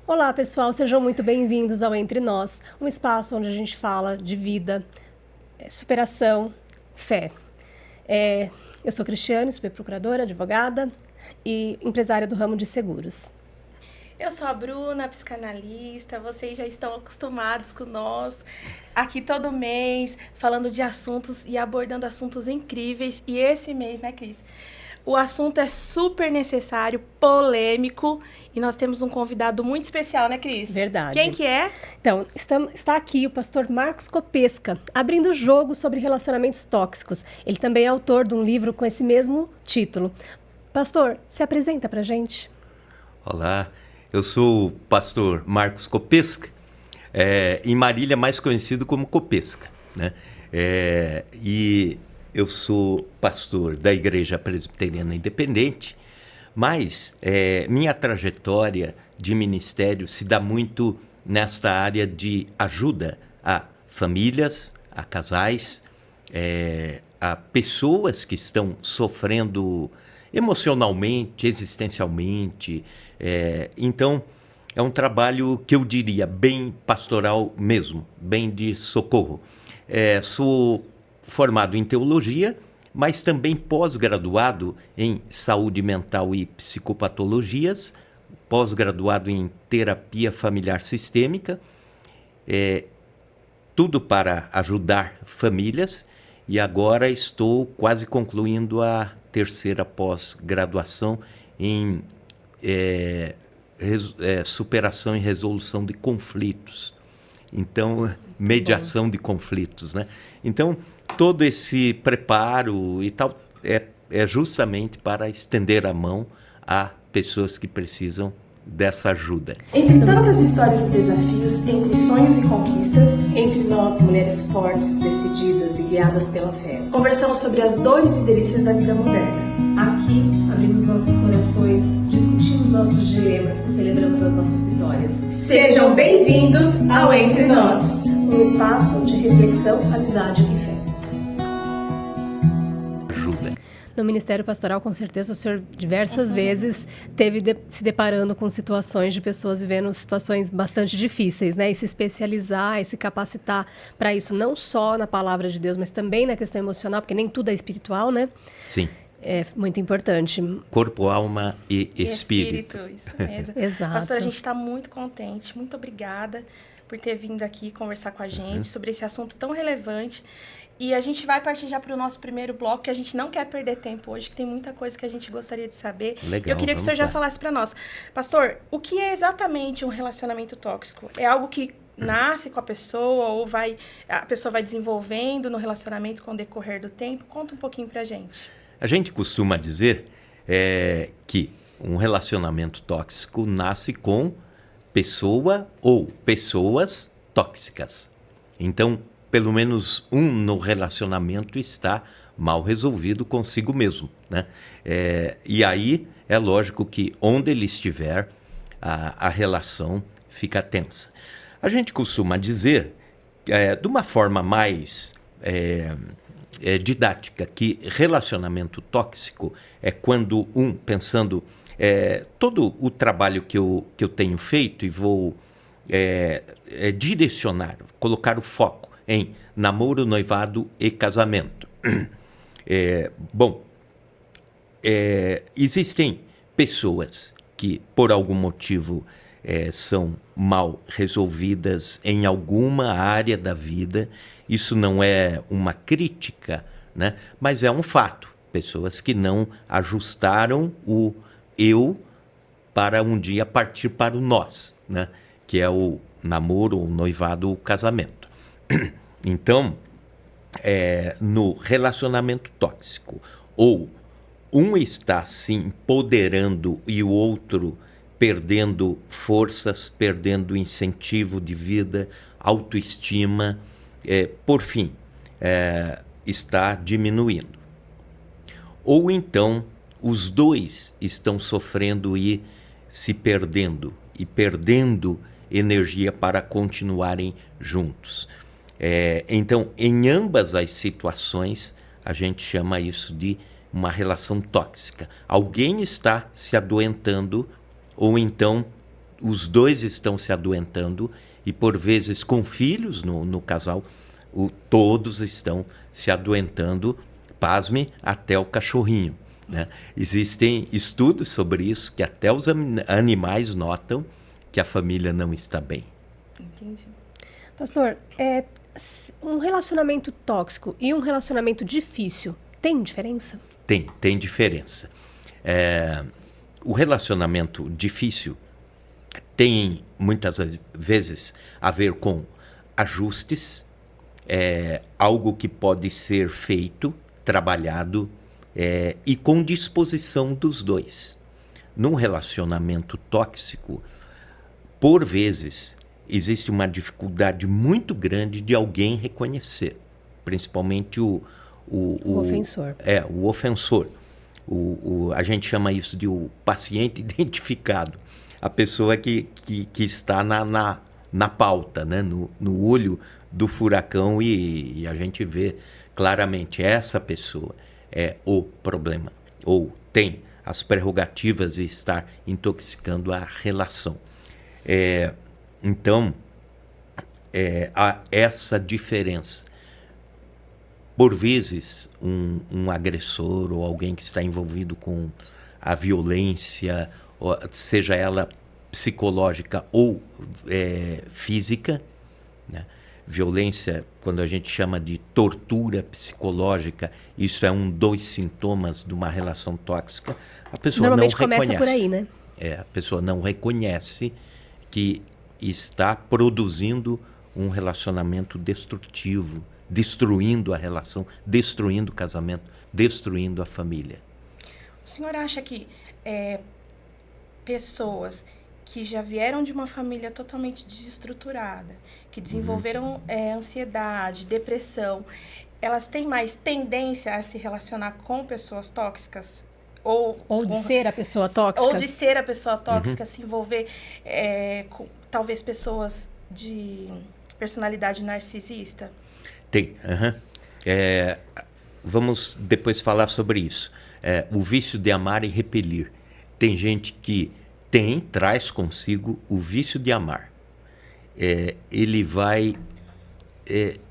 Olá, pessoal, sejam muito bem-vindos ao Entre Nós, um espaço onde a gente fala de vida, superação, fé. Eu sou Cristiane, sou procuradora, advogada e empresária do ramo de seguros. Eu sou a Bruna, psicanalista, vocês já estão acostumados com nós, aqui todo mês, falando de assuntos e abordando assuntos incríveis. E esse mês, né, Cris? O assunto é super necessário, polêmico, e nós temos um convidado muito especial, né, Cris? Verdade. Quem que é? Então, está aqui o pastor Marcos Copesca, abrindo o jogo sobre relacionamentos tóxicos. Ele também é autor de um livro com esse mesmo título. Pastor, se apresenta pra gente. Olá, eu sou o pastor Marcos Copesca, em Marília mais conhecido como Copesca, né? E eu sou pastor da Igreja Presbiteriana Independente, mas minha trajetória de ministério se dá muito nesta área de ajuda a famílias, a casais, a pessoas que estão sofrendo emocionalmente, existencialmente. Então, é um trabalho que eu diria bem pastoral mesmo, bem de socorro. Sou formado em teologia, mas também pós-graduado em saúde mental e psicopatologias, pós-graduado em terapia familiar sistêmica, tudo para ajudar famílias, e agora estou quase concluindo a terceira pós-graduação em superação e resolução de conflitos. Então, mediação de conflitos, né? Então, todo esse preparo e tal é justamente para estender a mão a pessoas que precisam dessa ajuda. Entre tantas histórias e desafios, entre sonhos e conquistas, Entre nós, mulheres fortes, decididas e guiadas pela fé. conversamos sobre as dores e delícias da vida moderna. Aqui, abrimos nossos corações, discutimos nossos dilemas e celebramos as nossas vitórias. Sejam bem-vindos ao Entre Nós. Um espaço de reflexão, amizade e fé. Ajuda. No Ministério Pastoral, com certeza, o senhor diversas vezes teve se deparando com situações de pessoas vivendo situações bastante difíceis, né? E se especializar e se capacitar para isso, não só na palavra de Deus, mas também na questão emocional, porque nem tudo é espiritual, né? Sim. É muito importante. Corpo, alma e espírito. Isso mesmo. Exato. Pastor, a gente está muito contente, muito obrigada por ter vindo aqui conversar com a gente sobre esse assunto tão relevante. E a gente vai partir já para o nosso primeiro bloco, que a gente não quer perder tempo hoje, que tem muita coisa que a gente gostaria de saber. Legal, E eu queria que o senhor vamos já lá. falasse para nós. Pastor, o que é exatamente um relacionamento tóxico? É algo que nasce com a pessoa ou a pessoa vai desenvolvendo no relacionamento com o decorrer do tempo? Conta um pouquinho para a gente. A gente costuma dizer que um relacionamento tóxico nasce com pessoa ou pessoas tóxicas. Então, pelo menos um no relacionamento está mal resolvido consigo mesmo, né? E aí é lógico que onde ele estiver, a relação fica tensa. A gente costuma dizer, de uma forma mais didática, que relacionamento tóxico é quando pensando todo o trabalho que eu tenho feito e vou direcionar, colocar o foco em namoro, noivado e casamento. Existem pessoas que, por algum motivo, são mal resolvidas em alguma área da vida. Isso não é uma crítica, né? Mas é um fato. Pessoas que não ajustaram o eu para um dia partir para o nós, né? Que é o namoro, o noivado, o casamento. Então, no relacionamento tóxico, ou um está se empoderando e o outro perdendo forças, perdendo incentivo de vida, autoestima, por fim, está diminuindo. Ou então, os dois estão sofrendo e se perdendo, e perdendo energia para continuarem juntos. Então, em ambas as situações, a gente chama isso de uma relação tóxica. Alguém está se adoentando ou então os dois estão se adoentando e, por vezes, com filhos no casal, todos estão se adoentando, pasme, até o cachorrinho, né? Existem estudos sobre isso, que até os animais notam que a família não está bem. Entendi. Pastor, um relacionamento tóxico e um relacionamento difícil tem diferença? Tem diferença. O relacionamento difícil tem muitas vezes a ver com ajustes, algo que pode ser feito, trabalhado e com disposição dos dois. Num relacionamento tóxico, por vezes, existe uma dificuldade muito grande de alguém reconhecer, principalmente o ofensor. O ofensor. A gente chama isso de o paciente identificado. A pessoa que está na pauta, né? no olho do furacão e a gente vê claramente essa pessoa é o problema. Ou tem as prerrogativas de estar intoxicando a relação. Então, há essa diferença. Por vezes, um agressor ou alguém que está envolvido com a violência, seja ela psicológica ou física, né? Violência, quando a gente chama de tortura psicológica, isso é dos sintomas de uma relação tóxica. A pessoa normalmente não reconhece. Começa por aí, né? A pessoa não reconhece que está produzindo um relacionamento destrutivo, destruindo a relação, destruindo o casamento, destruindo a família. O senhor acha que pessoas que já vieram de uma família totalmente desestruturada, que desenvolveram ansiedade, depressão, elas têm mais tendência a se relacionar com pessoas tóxicas? Ou de ser a pessoa tóxica? Ou de ser a pessoa tóxica, se envolver com talvez pessoas de personalidade narcisista? Tem. Vamos depois falar sobre isso. O vício de amar e repelir. Tem gente que traz consigo o vício de amar. Ele vai,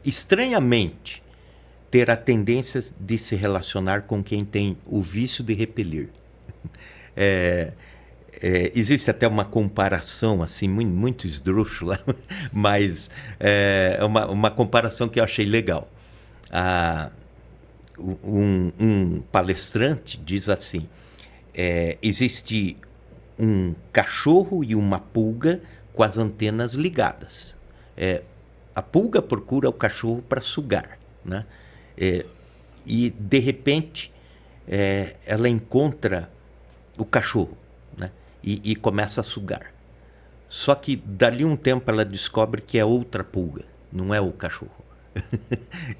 estranhamente, ter a tendência de se relacionar com quem tem o vício de repelir. Existe até uma comparação assim muito esdrúxula, mas uma comparação que eu achei legal. Um palestrante diz assim, existe um cachorro e uma pulga com as antenas ligadas. A pulga procura o cachorro para sugar, né? E de repente ela encontra o cachorro, né? E começa a sugar. Só que dali um tempo ela descobre que é outra pulga, não é o cachorro.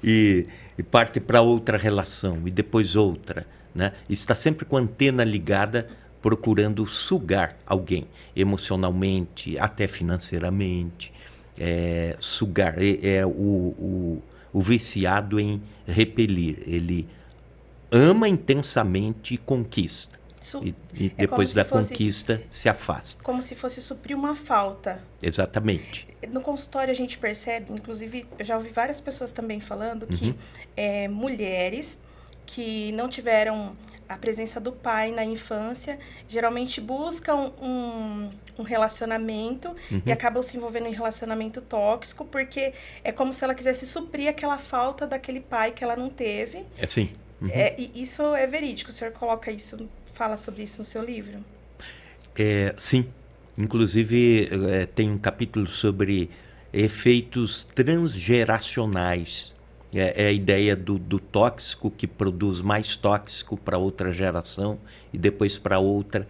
e parte para outra relação e depois outra, né? Está sempre com a antena ligada, procurando sugar alguém emocionalmente, até financeiramente. Sugar o viciado em repelir. Ele ama intensamente e conquista. E depois da conquista se afasta. Como se fosse suprir uma falta. Exatamente. No consultório a gente percebe, inclusive eu já ouvi várias pessoas também falando que mulheres que não tiveram a presença do pai na infância, geralmente buscam um relacionamento e acabam se envolvendo em relacionamento tóxico, porque é como se ela quisesse suprir aquela falta daquele pai que ela não teve. Sim. E isso é verídico, o senhor fala sobre isso no seu livro? Sim. Inclusive, tem um capítulo sobre efeitos transgeracionais. É a ideia do tóxico que produz mais tóxico para outra geração e depois para outra.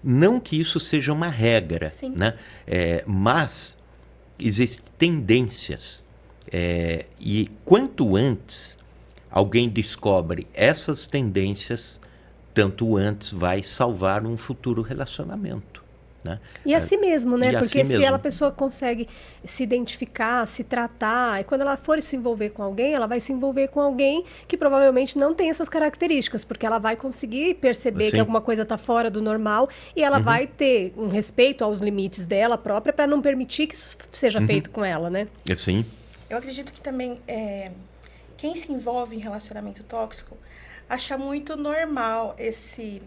Não que isso seja uma regra, né? Mas existem tendências. E quanto antes alguém descobre essas tendências, tanto antes vai salvar um futuro relacionamento. né? E a si mesmo, né? E a Porque si se mesmo. a pessoa consegue se identificar, se tratar, e quando ela for se envolver com alguém, ela vai se envolver com alguém que provavelmente não tem essas características, porque ela vai conseguir perceber Sim. que alguma coisa está fora do normal e ela vai ter um respeito aos limites dela própria para não permitir que isso seja feito com ela, né? Sim. Eu acredito que também quem se envolve em relacionamento tóxico acha muito normal esse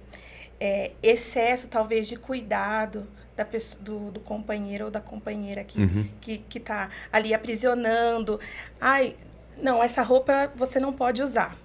excesso, talvez, de cuidado da do companheiro ou da companheira que tá ali aprisionando. Ai, não, essa roupa você não pode usar.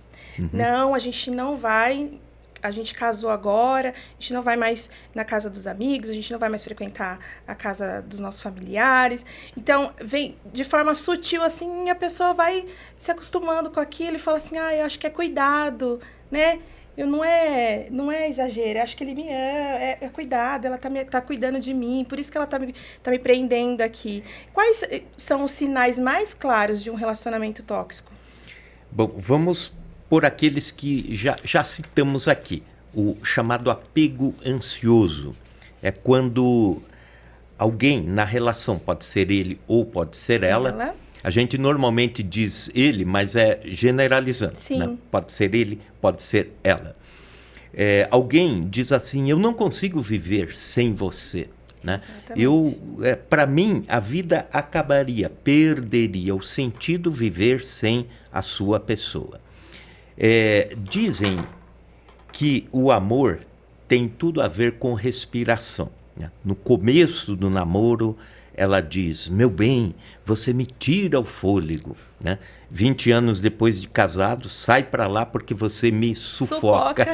Não, a gente não vai... A gente casou agora, a gente não vai mais na casa dos amigos, a gente não vai mais frequentar a casa dos nossos familiares. Então, vem de forma sutil, assim, a pessoa vai se acostumando com aquilo e fala assim, eu acho que é cuidado, né? Não é exagero, eu acho que ele me ama, é cuidado, ela tá cuidando de mim, por isso que ela tá me prendendo aqui. Quais são os sinais mais claros de um relacionamento tóxico? Bom, vamos por aqueles que já citamos aqui. O chamado apego ansioso. É quando alguém na relação, pode ser ele ou pode ser ela. A gente normalmente diz ele, mas é generalizando. Sim. Né? Pode ser ele, pode ser ela. Alguém diz assim, eu não consigo viver sem você. Né? Para mim, a vida acabaria, perderia o sentido viver sem a sua pessoa. Dizem que o amor tem tudo a ver com respiração. Né? No começo do namoro, ela diz, meu bem, você me tira o fôlego. Né? 20 anos depois de casado, sai para lá porque você me sufoca.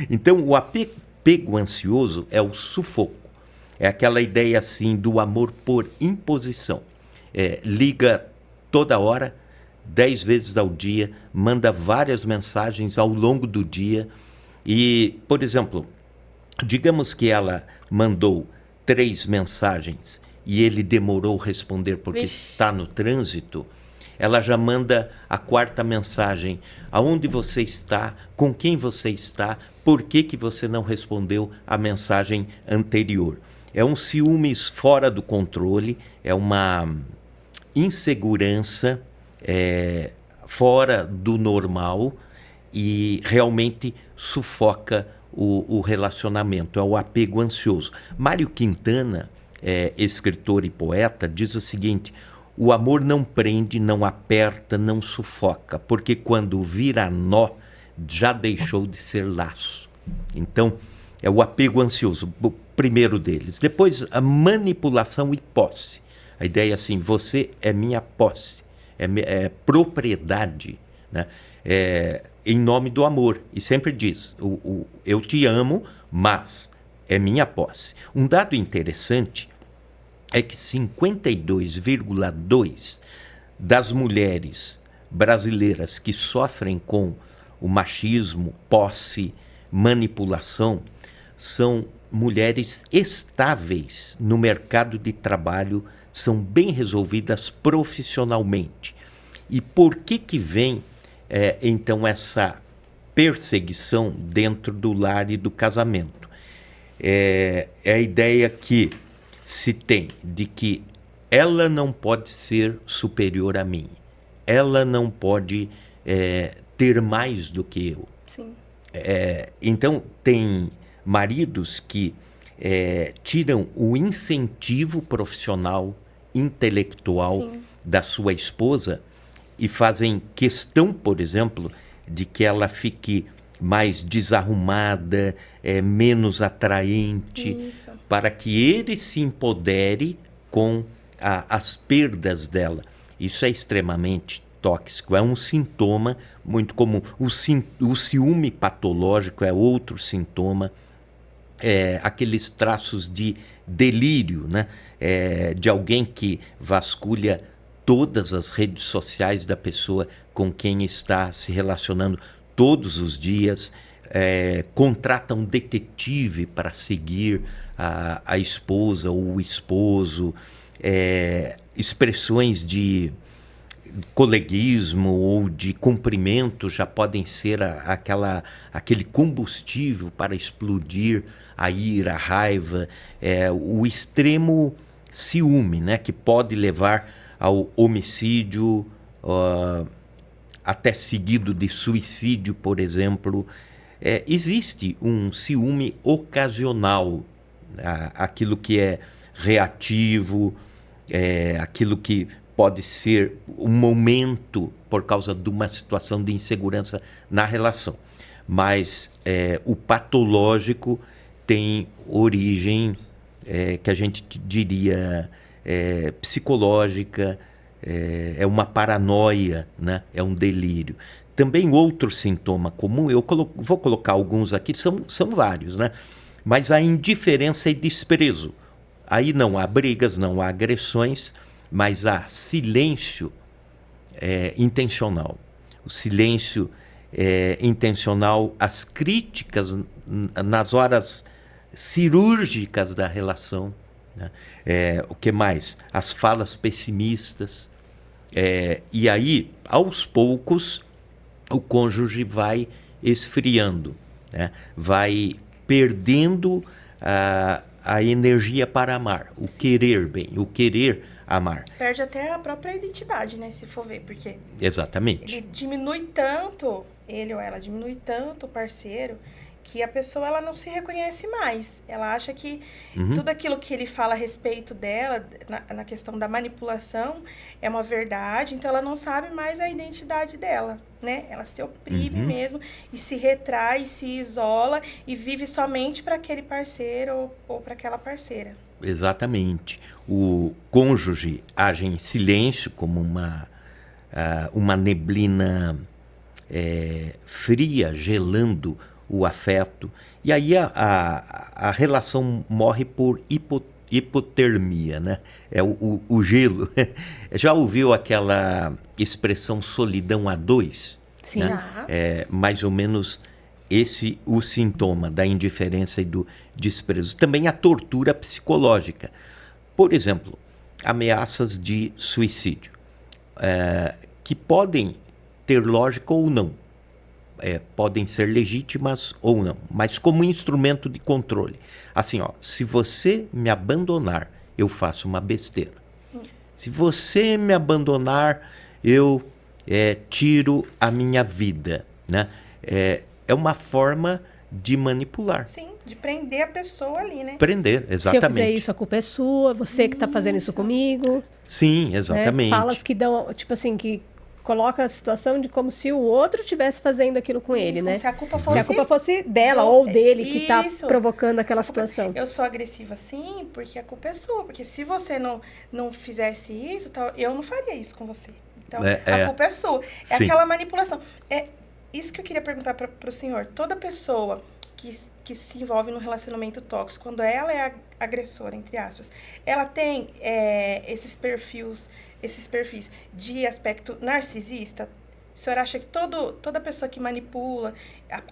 Então, o apego ansioso é o sufoco. É aquela ideia assim do amor por imposição. Liga toda hora, 10 vezes ao dia, manda várias mensagens ao longo do dia. E, por exemplo, digamos que ela mandou 3 mensagens e ele demorou a responder porque está no trânsito, ela já manda a 4ª mensagem. Aonde você está? Com quem você está? Por que você não respondeu a mensagem anterior? É um ciúmes fora do controle, é uma insegurança fora do normal e realmente sufoca o relacionamento, é o apego ansioso. Mário Quintana, escritor e poeta, diz o seguinte, o amor não prende, não aperta, não sufoca, porque quando vira nó, já deixou de ser laço. Então, é o apego ansioso, o primeiro deles. Depois, a manipulação e posse. A ideia é assim, você é minha posse, é propriedade, né? Em nome do amor. E sempre diz, eu te amo, mas é minha posse. Um dado interessante é que 52,2% das mulheres brasileiras que sofrem com o machismo, posse, manipulação, são mulheres estáveis no mercado de trabalho, são bem resolvidas profissionalmente. E por que vem, então, essa perseguição dentro do lar e do casamento? É a ideia que se tem de que ela não pode ser superior a mim, ela não pode ter mais do que eu. Sim. Então, tem maridos que tiram o incentivo profissional, intelectual Sim. da sua esposa e fazem questão, por exemplo, de que ela fique mais desarrumada, menos atraente, Isso. para que ele se empodere com as perdas dela. Isso é extremamente tóxico, é um sintoma muito comum. O ciúme patológico é outro sintoma, aqueles traços de delírio, né? De alguém que vasculha todas as redes sociais da pessoa com quem está se relacionando todos os dias, contrata um detetive para seguir a esposa ou o esposo, expressões de coleguismo ou de cumprimento já podem ser aquele combustível para explodir a ira, a raiva, o extremo ciúme, né, que pode levar ao homicídio, até seguido de suicídio, por exemplo. Existe um ciúme ocasional, aquilo que é reativo, aquilo que pode ser um momento por causa de uma situação de insegurança na relação. Mas o patológico tem origem, que a gente diria, psicológica, é uma paranoia, né? É um delírio. Também outro sintoma comum, eu vou colocar alguns aqui, são vários, né? Mas a indiferença e desprezo. Aí não há brigas, não há agressões, mas há silêncio intencional. O silêncio intencional, as críticas nas horas cirúrgicas da relação, né? O que mais? As falas pessimistas. E aí, aos poucos, o cônjuge vai esfriando, né? Vai perdendo a energia para amar, o querer bem, o querer amar. Perde até a própria identidade, né, se for ver, porque Exatamente. ele diminui tanto, ele ou ela diminui tanto o parceiro, que a pessoa ela não se reconhece mais. Ela acha que tudo aquilo que ele fala a respeito dela, na questão da manipulação, é uma verdade, então ela não sabe mais a identidade dela, né? Ela se oprime mesmo e se retrai, se isola e vive somente para aquele parceiro ou para aquela parceira. Exatamente. O cônjuge age em silêncio, como uma neblina fria, gelando o afeto. E aí a relação morre por hipotermia, né? É o gelo. Já ouviu aquela expressão solidão a dois? Sim. Né? Mais ou menos o sintoma da indiferença e do desprezo. Também a tortura psicológica. Por exemplo, ameaças de suicídio, que podem ter lógica ou não. Podem ser legítimas ou não, mas como instrumento de controle. Assim, se você me abandonar, eu faço uma besteira. Se você me abandonar, eu tiro a minha vida, né? É uma forma de manipular. Sim, de prender a pessoa ali, né? Prender, exatamente. Se eu fizer isso, a culpa é sua, você que está fazendo isso comigo. Sim, exatamente. Né? Falas que dão, tipo assim, que coloca a situação de como se o outro estivesse fazendo aquilo com ele, né? Se a culpa fosse... Se a culpa fosse dela ou dele que está Isso. provocando aquela situação. Eu sou agressiva sim, porque a culpa é sua. Porque se você não fizesse isso, eu não faria isso com você. Então, a culpa é sua. É Sim. aquela manipulação. Isso que eu queria perguntar para o senhor. Toda pessoa que se envolve num relacionamento tóxico, quando ela é agressora, entre aspas, ela tem esses perfis de aspecto narcisista? O senhor acha que toda pessoa que manipula,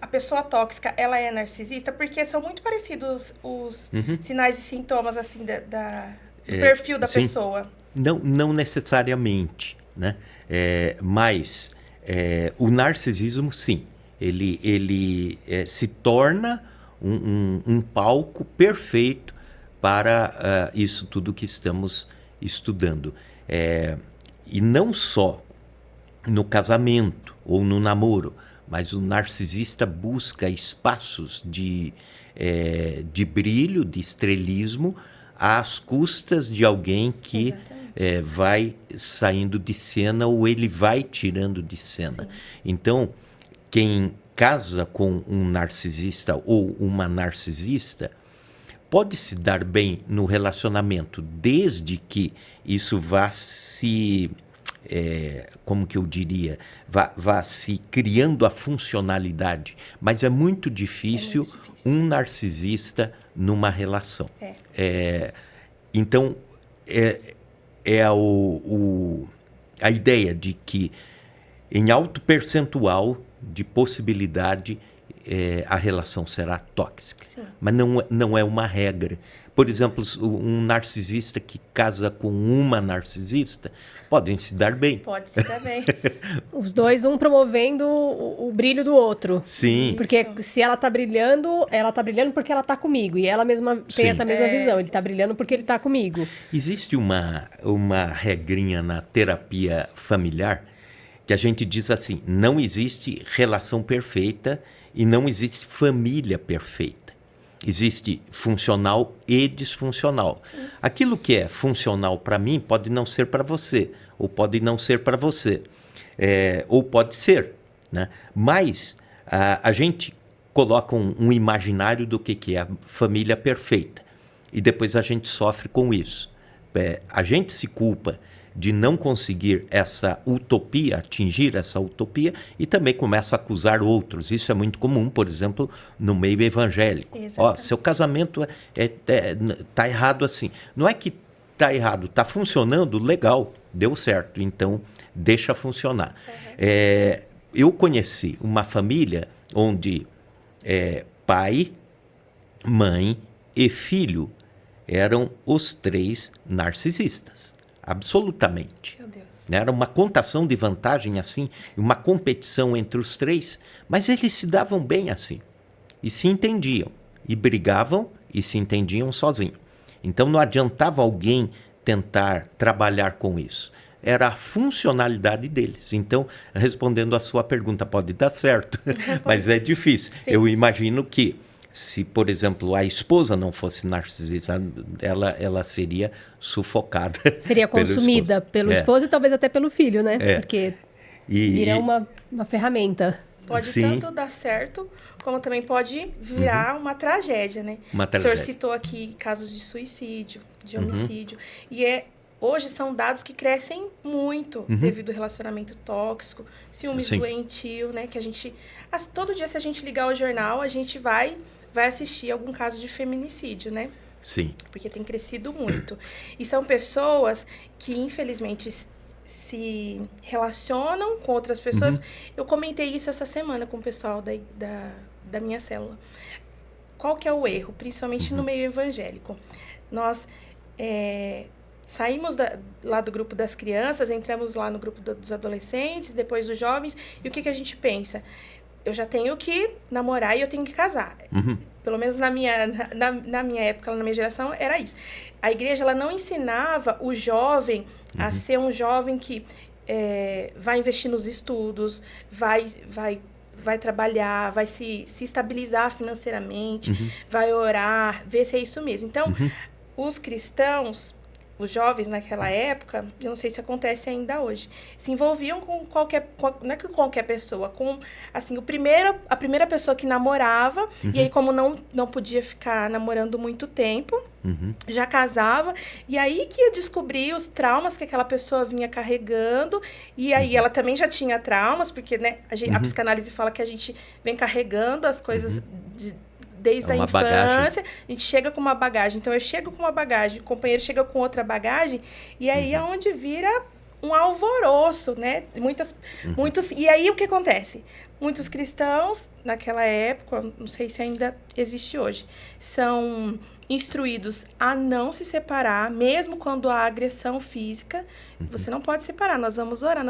a pessoa tóxica, ela é narcisista? Porque são muito parecidos os sinais e sintomas assim do perfil da sim. pessoa. Não necessariamente, né? Mas o narcisismo, sim, ele se torna um palco perfeito para isso tudo que estamos estudando. E não só no casamento ou no namoro, mas o narcisista busca espaços de brilho, de estrelismo, às custas de alguém que vai saindo de cena ou ele vai tirando de cena. Sim. Então, quem casa com um narcisista ou uma narcisista pode se dar bem no relacionamento, desde que isso vá se, como que eu diria, vá se criando a funcionalidade. Mas é muito difícil, um narcisista numa relação. Então, a ideia de que em alto percentual de possibilidade a relação será tóxica. Sim. Mas não é uma regra, Por exemplo, um narcisista que casa com uma narcisista podem se dar bem. Pode se dar bem. Os dois, um promovendo o brilho do outro. Sim. Porque se ela tá brilhando porque ela tá comigo. E ela mesma tem Sim. essa mesma visão. Ele tá brilhando porque ele tá comigo. Existe uma regrinha na terapia familiar que a gente diz assim: não existe relação perfeita e não existe família perfeita. Existe funcional e disfuncional. Sim. Aquilo que é funcional para mim pode não ser para você, ou pode não ser para você, ou pode ser, né? Mas a gente coloca um imaginário do que é a família perfeita e depois a gente sofre com isso. A gente se culpa de não conseguir essa utopia, atingir essa utopia, e também começa a acusar outros. Isso é muito comum, por exemplo, no meio evangélico. Ó, seu casamento tá errado assim. Não é que tá errado, tá funcionando, legal, deu certo, então deixa funcionar. Uhum. Eu conheci uma família onde pai, mãe e filho eram os três narcisistas. Absolutamente. Meu Deus. Era uma contação de vantagem assim, uma competição entre os três, mas eles se davam bem assim. E se entendiam. E brigavam e se entendiam sozinhos. Então não adiantava alguém tentar trabalhar com isso. Era a funcionalidade deles. Então, respondendo a sua pergunta, pode dar certo, mas é difícil. Sim. Eu imagino que se, por exemplo, a esposa não fosse narcisista, ela seria sufocada. Seria consumida pelo esposo e talvez até pelo filho, né? Porque vira uma ferramenta. Pode tanto dar certo, como também pode virar uma tragédia, né? O senhor citou aqui casos de suicídio, de homicídio. E hoje são dados que crescem muito devido ao relacionamento tóxico, ciúmes doentio, né? Que a gente... todo dia, se a gente ligar o jornal, a gente vai assistir algum caso de feminicídio, né? Sim. Porque tem crescido muito. E são pessoas que, infelizmente, se relacionam com outras pessoas. Eu comentei isso essa semana com o pessoal da minha célula. Qual que é o erro? Principalmente no meio evangélico. Nós saímos lá do grupo das crianças, entramos lá no grupo dos adolescentes, depois dos jovens, e o que a gente pensa? Eu já tenho que namorar e eu tenho que casar. Pelo menos na minha época, na minha geração, era isso. A igreja ela não ensinava o jovem a ser um jovem que vai investir nos estudos, vai trabalhar, vai se estabilizar financeiramente, vai orar, ver se é isso mesmo. Então, os cristãos, os jovens naquela época, eu não sei se acontece ainda hoje, se envolviam com não é que qualquer pessoa, com assim, a primeira pessoa que namorava, e aí como não podia ficar namorando muito tempo, já casava, e aí que ia descobrir os traumas que aquela pessoa vinha carregando, e aí ela também já tinha traumas, porque né, a psicanálise fala que a gente vem carregando as coisas desde a infância, bagagem. A gente chega com uma bagagem. Então, eu chego com uma bagagem, o companheiro chega com outra bagagem, e aí é onde vira um alvoroço, né? Muitos... E aí, o que acontece? Muitos cristãos, naquela época, não sei se ainda existe hoje, são instruídos a não se separar, mesmo quando há agressão física. Você não pode separar, nós vamos orar.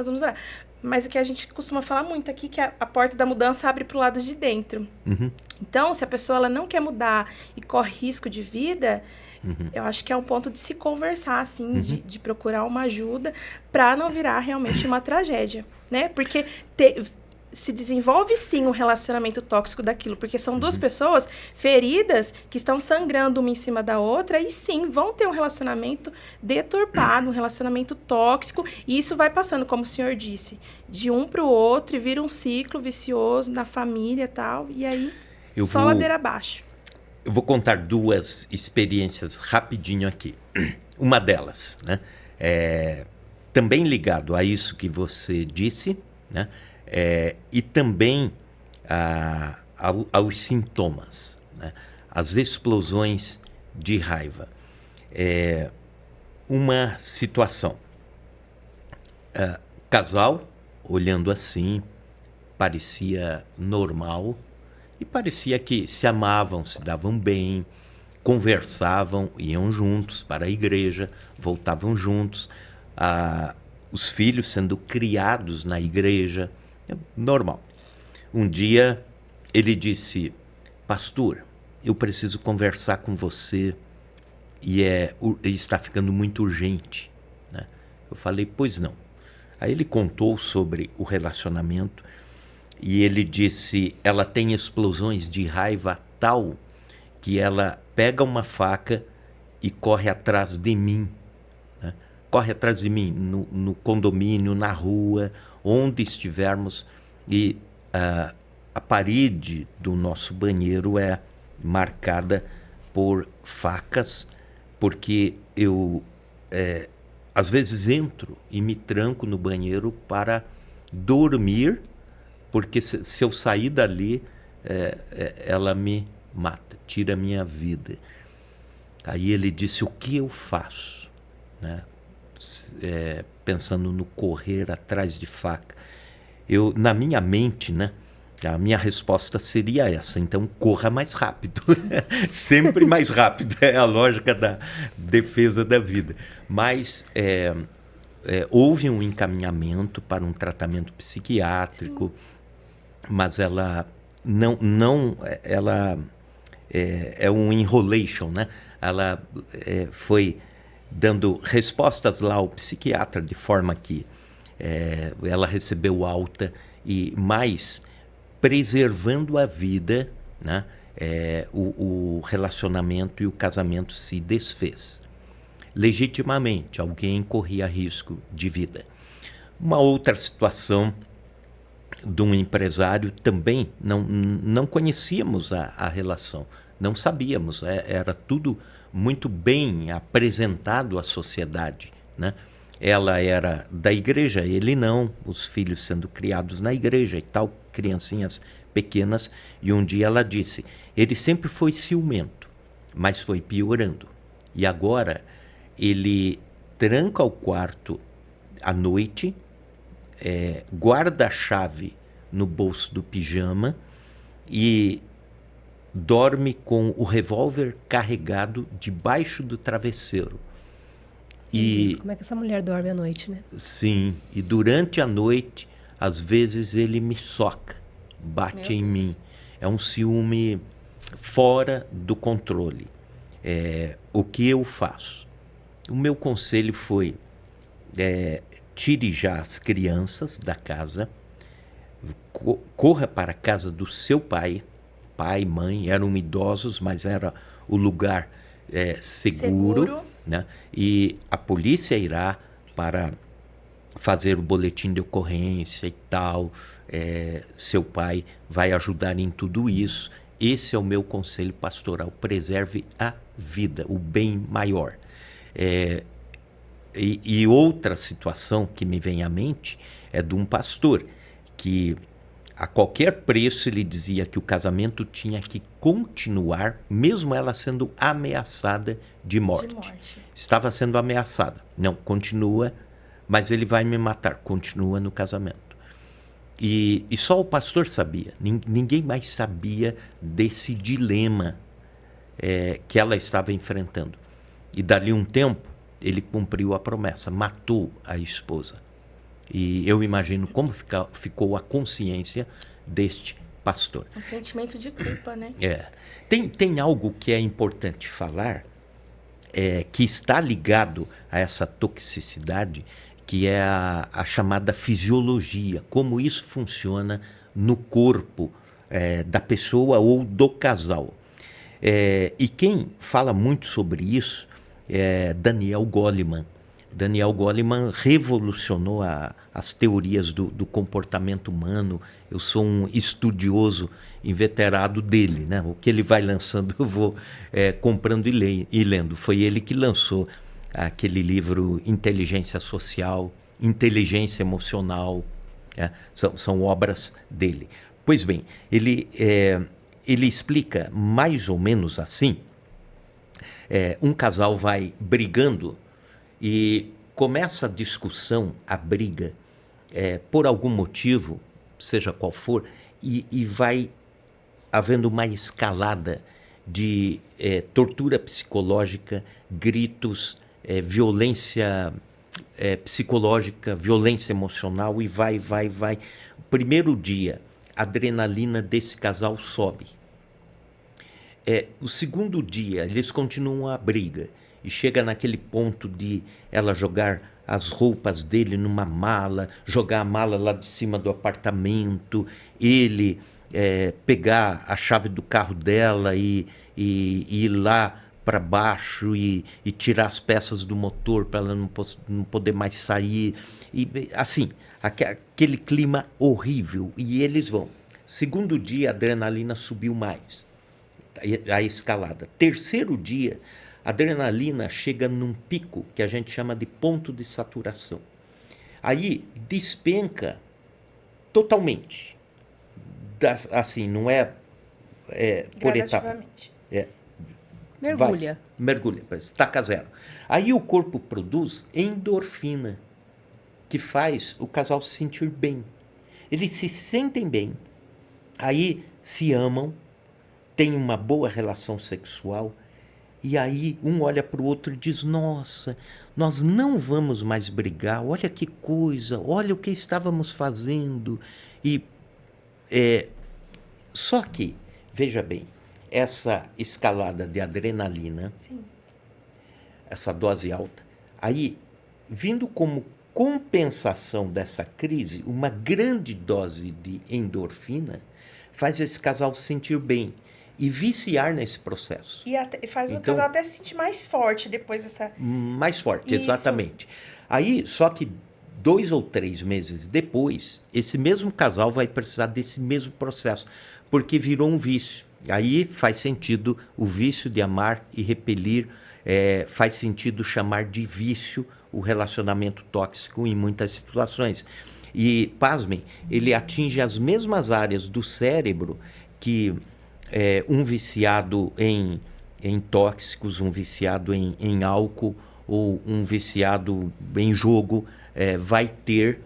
Mas o que a gente costuma falar muito aqui, que a porta da mudança abre para o lado de dentro. Então, se a pessoa ela não quer mudar e corre risco de vida, eu acho que é um ponto de se conversar, assim, de procurar uma ajuda para não virar realmente uma tragédia, né? Porque se desenvolve, sim, um relacionamento tóxico daquilo, porque são duas pessoas feridas que estão sangrando uma em cima da outra e, sim, vão ter um relacionamento deturpado, um relacionamento tóxico, e isso vai passando, como o senhor disse, de um para o outro e vira um ciclo vicioso na família e tal, e aí só ladeira abaixo. Eu vou contar duas experiências rapidinho aqui. Uma delas, né, também ligado a isso que você disse, né, e também aos sintomas, né? As explosões de raiva. Uma situação. Casal, olhando assim, parecia normal e parecia que se amavam, se davam bem, conversavam, iam juntos para a igreja, voltavam juntos, os filhos sendo criados na igreja, normal. Um dia ele disse: pastor, eu preciso conversar com você e está ficando muito urgente, né? Eu falei: pois não. Aí ele contou sobre o relacionamento e ele disse: ela tem explosões de raiva tal que ela pega uma faca e corre atrás de mim, né? Corre atrás de mim no condomínio, na rua, onde estivermos, e a parede do nosso banheiro é marcada por facas, porque eu às vezes entro e me tranco no banheiro para dormir, porque se eu sair dali, ela me mata, tira a minha vida. Aí ele disse: o que eu faço? Né? Pensando no correr atrás de faca. Na minha mente, né, a minha resposta seria essa: então corra mais rápido. Sempre mais rápido, é a lógica da defesa da vida. Mas houve um encaminhamento para um tratamento psiquiátrico. Sim. Mas ela ela é um enrolation, né? Ela foi dando respostas lá ao psiquiatra de forma que ela recebeu alta, e mais preservando a vida, né? O relacionamento e o casamento se desfez. Legitimamente, alguém corria risco de vida. Uma outra situação de um empresário também, não conhecíamos a relação, não sabíamos, era tudo muito bem apresentado à sociedade, né? Ela era da igreja, ele não, os filhos sendo criados na igreja e tal, criancinhas pequenas, e um dia ela disse: ele sempre foi ciumento, mas foi piorando, e agora ele tranca o quarto à noite, guarda a chave no bolso do pijama e dorme com o revólver carregado debaixo do travesseiro. E como é que essa mulher dorme à noite, né? Sim, e durante a noite, às vezes ele me soca, bate em mim. É um ciúme fora do controle. O que eu faço? O meu conselho foi: tire já as crianças da casa, corra para a casa do seu pai, mãe, eram idosos, mas era o lugar seguro. Né? E a polícia irá para fazer o boletim de ocorrência e tal. Seu pai vai ajudar em tudo isso. Esse é o meu conselho pastoral: preserve a vida, o bem maior. E outra situação que me vem à mente é de um pastor que a qualquer preço ele dizia que o casamento tinha que continuar, mesmo ela sendo ameaçada de morte. Estava sendo ameaçada. Não, continua, mas ele vai me matar. Continua no casamento. E só o pastor sabia. Ninguém mais sabia desse dilema que ela estava enfrentando. E dali um tempo, ele cumpriu a promessa, matou a esposa. E eu imagino como ficou a consciência deste pastor. Um sentimento de culpa, né? Tem algo que é importante falar, que está ligado a essa toxicidade, que é a chamada fisiologia, como isso funciona no corpo da pessoa ou do casal. E quem fala muito sobre isso é Daniel Goleman. Daniel Goleman revolucionou as teorias do comportamento humano. Eu sou um estudioso inveterado dele, né? O que ele vai lançando eu vou comprando e lendo. Foi ele que lançou aquele livro Inteligência Social, Inteligência Emocional. São obras dele. Pois bem, ele explica mais ou menos assim. Um casal vai brigando e começa a discussão, a briga, por algum motivo, seja qual for, e vai havendo uma escalada de tortura psicológica, gritos, violência psicológica, violência emocional, e vai. O primeiro dia, a adrenalina desse casal sobe. O segundo dia, eles continuam a briga. E chega naquele ponto de ela jogar as roupas dele numa mala, jogar a mala lá de cima do apartamento, ele pegar a chave do carro dela e ir lá para baixo e tirar as peças do motor para ela não poder mais sair. E, assim, aquele clima horrível. E eles vão. Segundo dia, a adrenalina subiu mais, a escalada. Terceiro dia, a adrenalina chega num pico que a gente chama de ponto de saturação. Aí despenca totalmente. Assim, não é por etapa. Mergulha. Mergulha, estaca zero. Aí o corpo produz endorfina, que faz o casal se sentir bem. Eles se sentem bem, aí se amam, têm uma boa relação sexual, e aí um olha para o outro e diz: nossa, nós não vamos mais brigar, olha que coisa, olha o que estávamos fazendo. E só que, veja bem, essa escalada de adrenalina, Sim. essa dose alta, aí, vindo como compensação dessa crise, uma grande dose de endorfina faz esse casal se sentir bem e viciar nesse processo. E faz o Então, casal até se sentir mais forte depois dessa... Mais forte, Isso. exatamente. Aí, só que 2 ou 3 meses depois, esse mesmo casal vai precisar desse mesmo processo, porque virou um vício. Aí faz sentido o vício de amar e repelir, faz sentido chamar de vício o relacionamento tóxico em muitas situações. E, pasmem, ele atinge as mesmas áreas do cérebro que um viciado em tóxicos, um viciado em álcool ou um viciado em jogo vai ter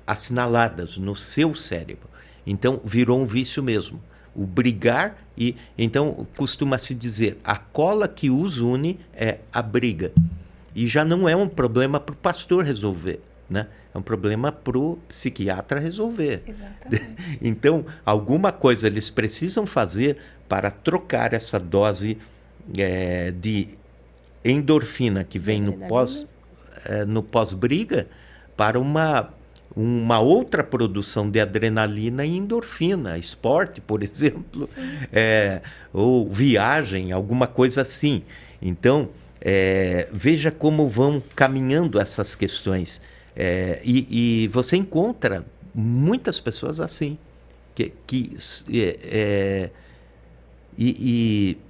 assinaladas no seu cérebro. Então, virou um vício mesmo. O brigar, e então costuma-se dizer, a cola que os une é a briga. E já não é um problema para o pastor resolver, né? É um problema para o psiquiatra resolver. Exatamente. Então, alguma coisa eles precisam fazer para trocar essa dose de endorfina que vem no pós-briga para uma outra produção de adrenalina e endorfina, esporte, por exemplo, ou viagem, alguma coisa assim. Então, veja como vão caminhando essas questões. E você encontra muitas pessoas assim.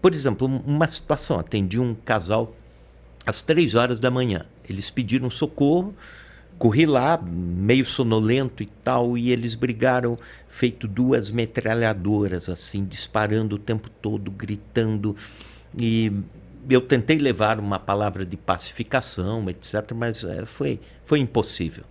Por exemplo, uma situação, atendi um casal às 3 horas da manhã. Eles pediram socorro, corri lá, meio sonolento e tal, e eles brigaram, feito 2 metralhadoras, assim, disparando o tempo todo, gritando. E eu tentei levar uma palavra de pacificação, etc., mas foi impossível.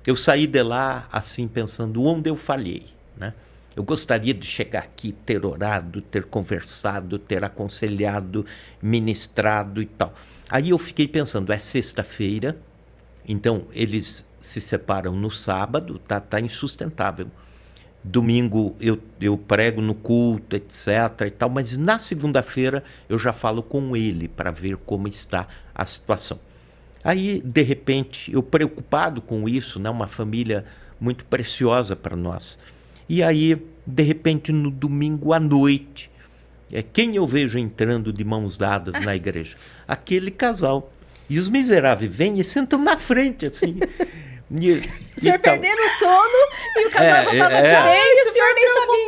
Eu saí de lá, assim, pensando onde eu falhei, né? Eu gostaria de chegar aqui, ter orado, ter conversado, ter aconselhado, ministrado e tal. Aí eu fiquei pensando, é sexta-feira, então eles se separam no sábado, tá insustentável. Domingo eu prego no culto, etc. e tal, mas na segunda-feira eu já falo com ele para ver como está a situação. Aí, de repente, eu preocupado com isso, né, uma família muito preciosa para nós. E aí, de repente, no domingo à noite, quem eu vejo entrando de mãos dadas na igreja? Aquele casal. E os miseráveis vêm e sentam na frente, assim. O senhor perdendo o sono e o casal não estava direito e o senhor nem sabia.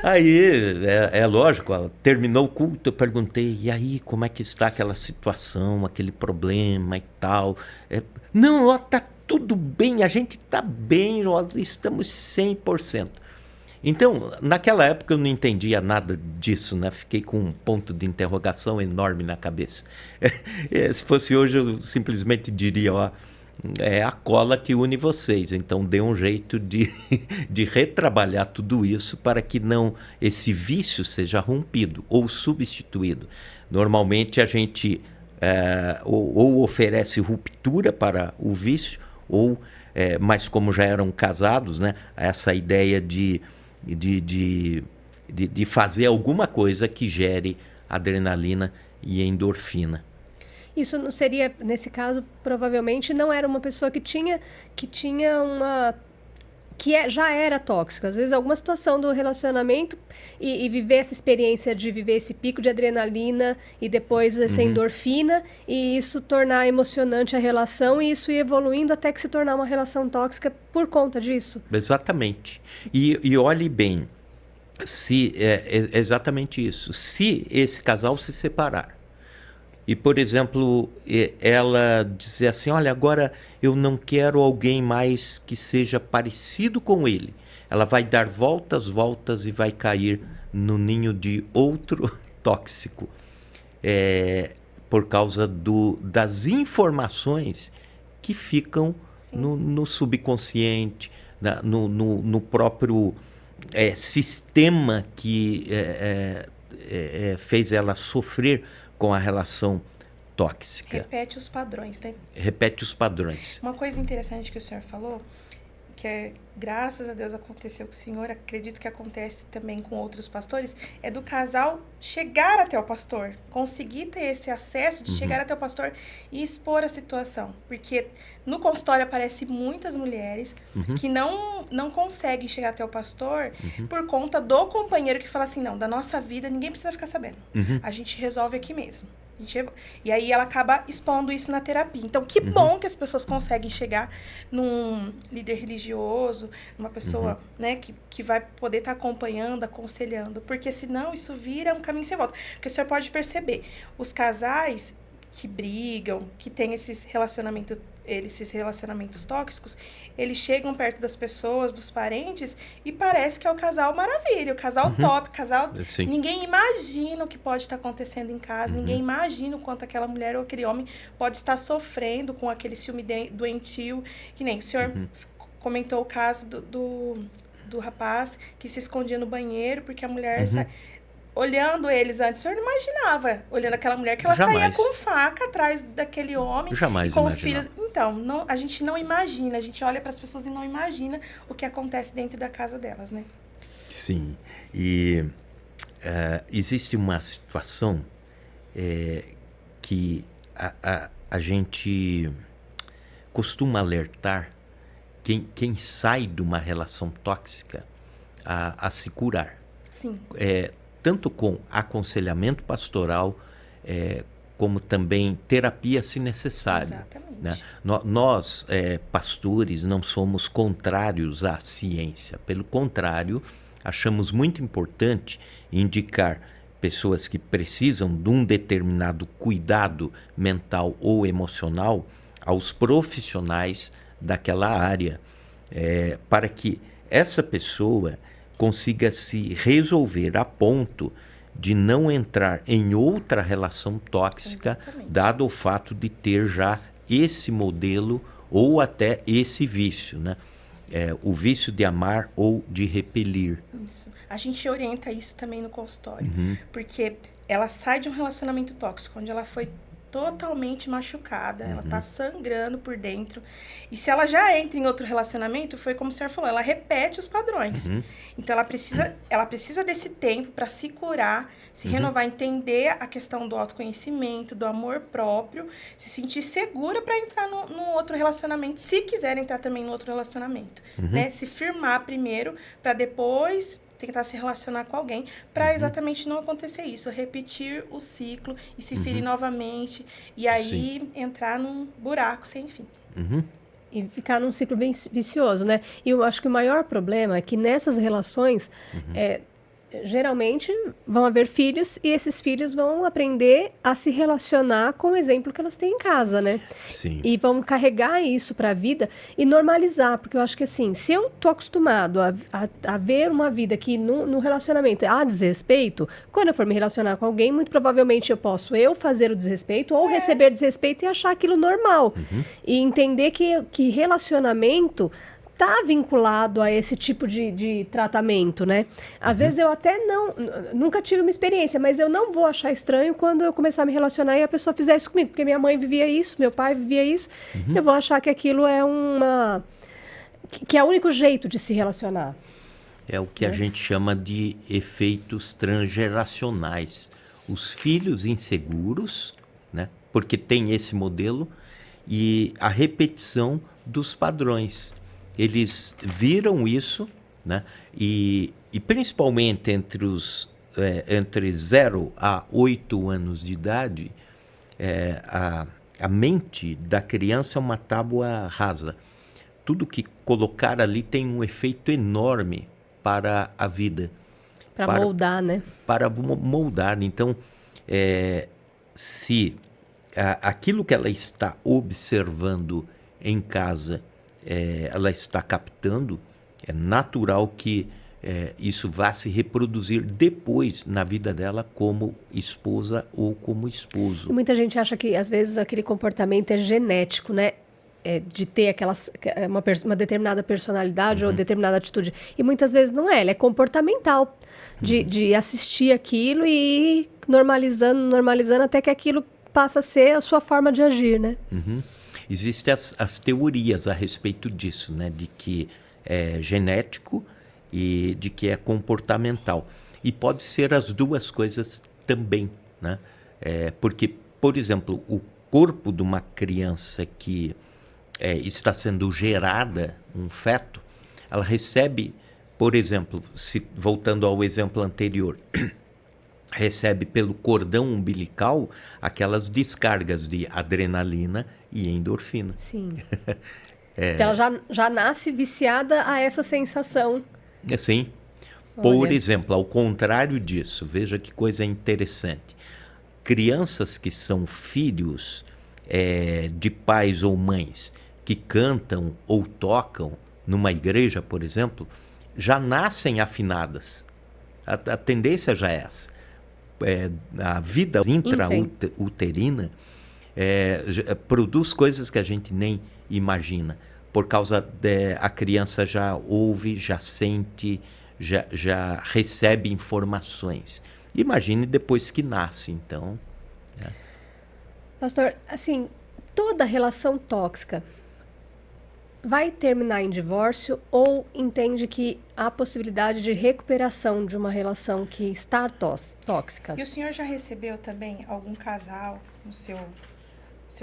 Aí, é lógico, terminou o culto, eu perguntei, e aí, como é que está aquela situação, aquele problema e tal? Não, ó, tá tudo bem, a gente tá bem, ó, estamos 100%. Então, naquela época eu não entendia nada disso, né? Fiquei com um ponto de interrogação enorme na cabeça. Se fosse hoje, eu simplesmente diria, ó, é a cola que une vocês. Então, dê um jeito de retrabalhar tudo isso para que não esse vício seja rompido ou substituído. Normalmente, a gente ou oferece ruptura para o vício, mas como já eram casados, né, essa ideia de fazer alguma coisa que gere adrenalina e endorfina. Isso não seria, nesse caso, provavelmente não era uma pessoa que tinha uma... já era tóxico. Às vezes, alguma situação do relacionamento e viver essa experiência de viver esse pico de adrenalina e depois essa endorfina, e isso tornar emocionante a relação e isso ir evoluindo até que se tornar uma relação tóxica por conta disso. Exatamente. E olhe bem, é exatamente isso. Se esse casal se separar, e, por exemplo, ela dizer assim, olha, agora eu não quero alguém mais que seja parecido com ele. Ela vai dar voltas e vai cair no ninho de outro tóxico. Por causa das informações que ficam no subconsciente, no próprio sistema que fez ela sofrer com a relação tóxica. Repete os padrões, né? Repete os padrões. Uma coisa interessante que o senhor falou, que graças a Deus aconteceu com o senhor, acredito que acontece também com outros pastores, é do casal chegar até o pastor, conseguir ter esse acesso de chegar até o pastor e expor a situação. Porque no consultório aparecem muitas mulheres que não conseguem chegar até o pastor por conta do companheiro que fala assim, não, da nossa vida ninguém precisa ficar sabendo. A gente resolve aqui mesmo. E aí ela acaba expondo isso na terapia. Então, que bom que as pessoas conseguem chegar num líder religioso, numa pessoa, né, que vai poder estar acompanhando, aconselhando. Porque senão isso vira um caminho sem volta. Porque o senhor pode perceber, os casais que brigam, que têm esses relacionamentos tóxicos, eles chegam perto das pessoas, dos parentes, e parece que é o casal maravilha, o casal top, casal... Sim. Ninguém imagina o que pode estar acontecendo em casa, ninguém imagina o quanto aquela mulher ou aquele homem pode estar sofrendo com aquele ciúme doentio, que nem o senhor comentou o caso do rapaz que se escondia no banheiro porque a mulher... Olhando eles antes, o senhor não imaginava, olhando aquela mulher, que ela saía com faca atrás daquele homem. Jamais e com imaginava. os filhos. Então, a gente não imagina, a gente olha para as pessoas e não imagina o que acontece dentro da casa delas, né? Sim. E existe uma situação que a gente costuma alertar quem sai de uma relação tóxica a se curar. Sim. Tanto com aconselhamento pastoral, como também terapia, se necessário. Exatamente. Né? Nós, pastores, não somos contrários à ciência. Pelo contrário, achamos muito importante indicar pessoas que precisam de um determinado cuidado mental ou emocional aos profissionais daquela área, para que essa pessoa consiga se resolver a ponto de não entrar em outra relação tóxica, dado o fato de ter já esse modelo ou até esse vício, né? O vício de amar ou de repelir. Isso. A gente orienta isso também no consultório, porque ela sai de um relacionamento tóxico, onde ela foi totalmente machucada, ela tá sangrando por dentro. E se ela já entra em outro relacionamento, foi como o senhor falou, ela repete os padrões. Então, ela precisa desse tempo para se curar, se renovar, entender a questão do autoconhecimento, do amor próprio, se sentir segura para entrar num outro relacionamento, se quiser entrar também no outro relacionamento. Né? Se firmar primeiro, para depois tentar se relacionar com alguém, para exatamente não acontecer isso, repetir o ciclo e se ferir novamente, e aí entrar num buraco sem fim. E ficar num ciclo bem vicioso, né? E eu acho que o maior problema é que nessas relações, geralmente vão haver filhos e esses filhos vão aprender a se relacionar com o exemplo que elas têm em casa, né? Sim. E vão carregar isso para a vida e normalizar, porque eu acho que assim, se eu tô acostumado a ver uma vida que no relacionamento há desrespeito, quando eu for me relacionar com alguém, muito provavelmente eu posso fazer o desrespeito ou receber desrespeito e achar aquilo normal. E entender que relacionamento tá vinculado a esse tipo de tratamento, né? Às vezes eu até nunca tive uma experiência, mas eu não vou achar estranho quando eu começar a me relacionar e a pessoa fizer isso comigo, porque minha mãe vivia isso, meu pai vivia isso, eu vou achar que aquilo é que é o único jeito de se relacionar. É o que a gente chama de efeitos transgeracionais. Os filhos inseguros, né? Porque tem esse modelo, e a repetição dos padrões. Eles viram isso, né? E principalmente entre 0 a 8 anos de idade, a mente da criança é uma tábua rasa. Tudo que colocar ali tem um efeito enorme para a vida. Para moldar, né? Para moldar. Então, se aquilo que ela está observando em casa, ela está captando, é natural que isso vá se reproduzir depois na vida dela como esposa ou como esposo. E muita gente acha que, às vezes, aquele comportamento é genético, né? De ter uma determinada personalidade ou determinada atitude. E muitas vezes não é, ela é comportamental. De assistir aquilo e ir normalizando até que aquilo passa a ser a sua forma de agir, né? Existem as teorias a respeito disso, né? De que é genético e de que é comportamental. E pode ser as duas coisas também, né? Porque, por exemplo, o corpo de uma criança que está sendo gerada, um feto, ela recebe, por exemplo, voltando ao exemplo anterior, recebe pelo cordão umbilical aquelas descargas de adrenalina e endorfina. Sim. Então ela já nasce viciada a essa sensação. Sim. Por exemplo, ao contrário disso, veja que coisa interessante. Crianças que são filhos de pais ou mães que cantam ou tocam numa igreja, por exemplo, já nascem afinadas. A tendência já é essa. A vida intrauterina produz coisas que a gente nem imagina. Por causa a criança já ouve, já sente, já recebe informações. Imagine depois que nasce, então. Pastor, assim, toda relação tóxica vai terminar em divórcio ou entende que há possibilidade de recuperação de uma relação que está tóxica? E o senhor já recebeu também algum casal no seu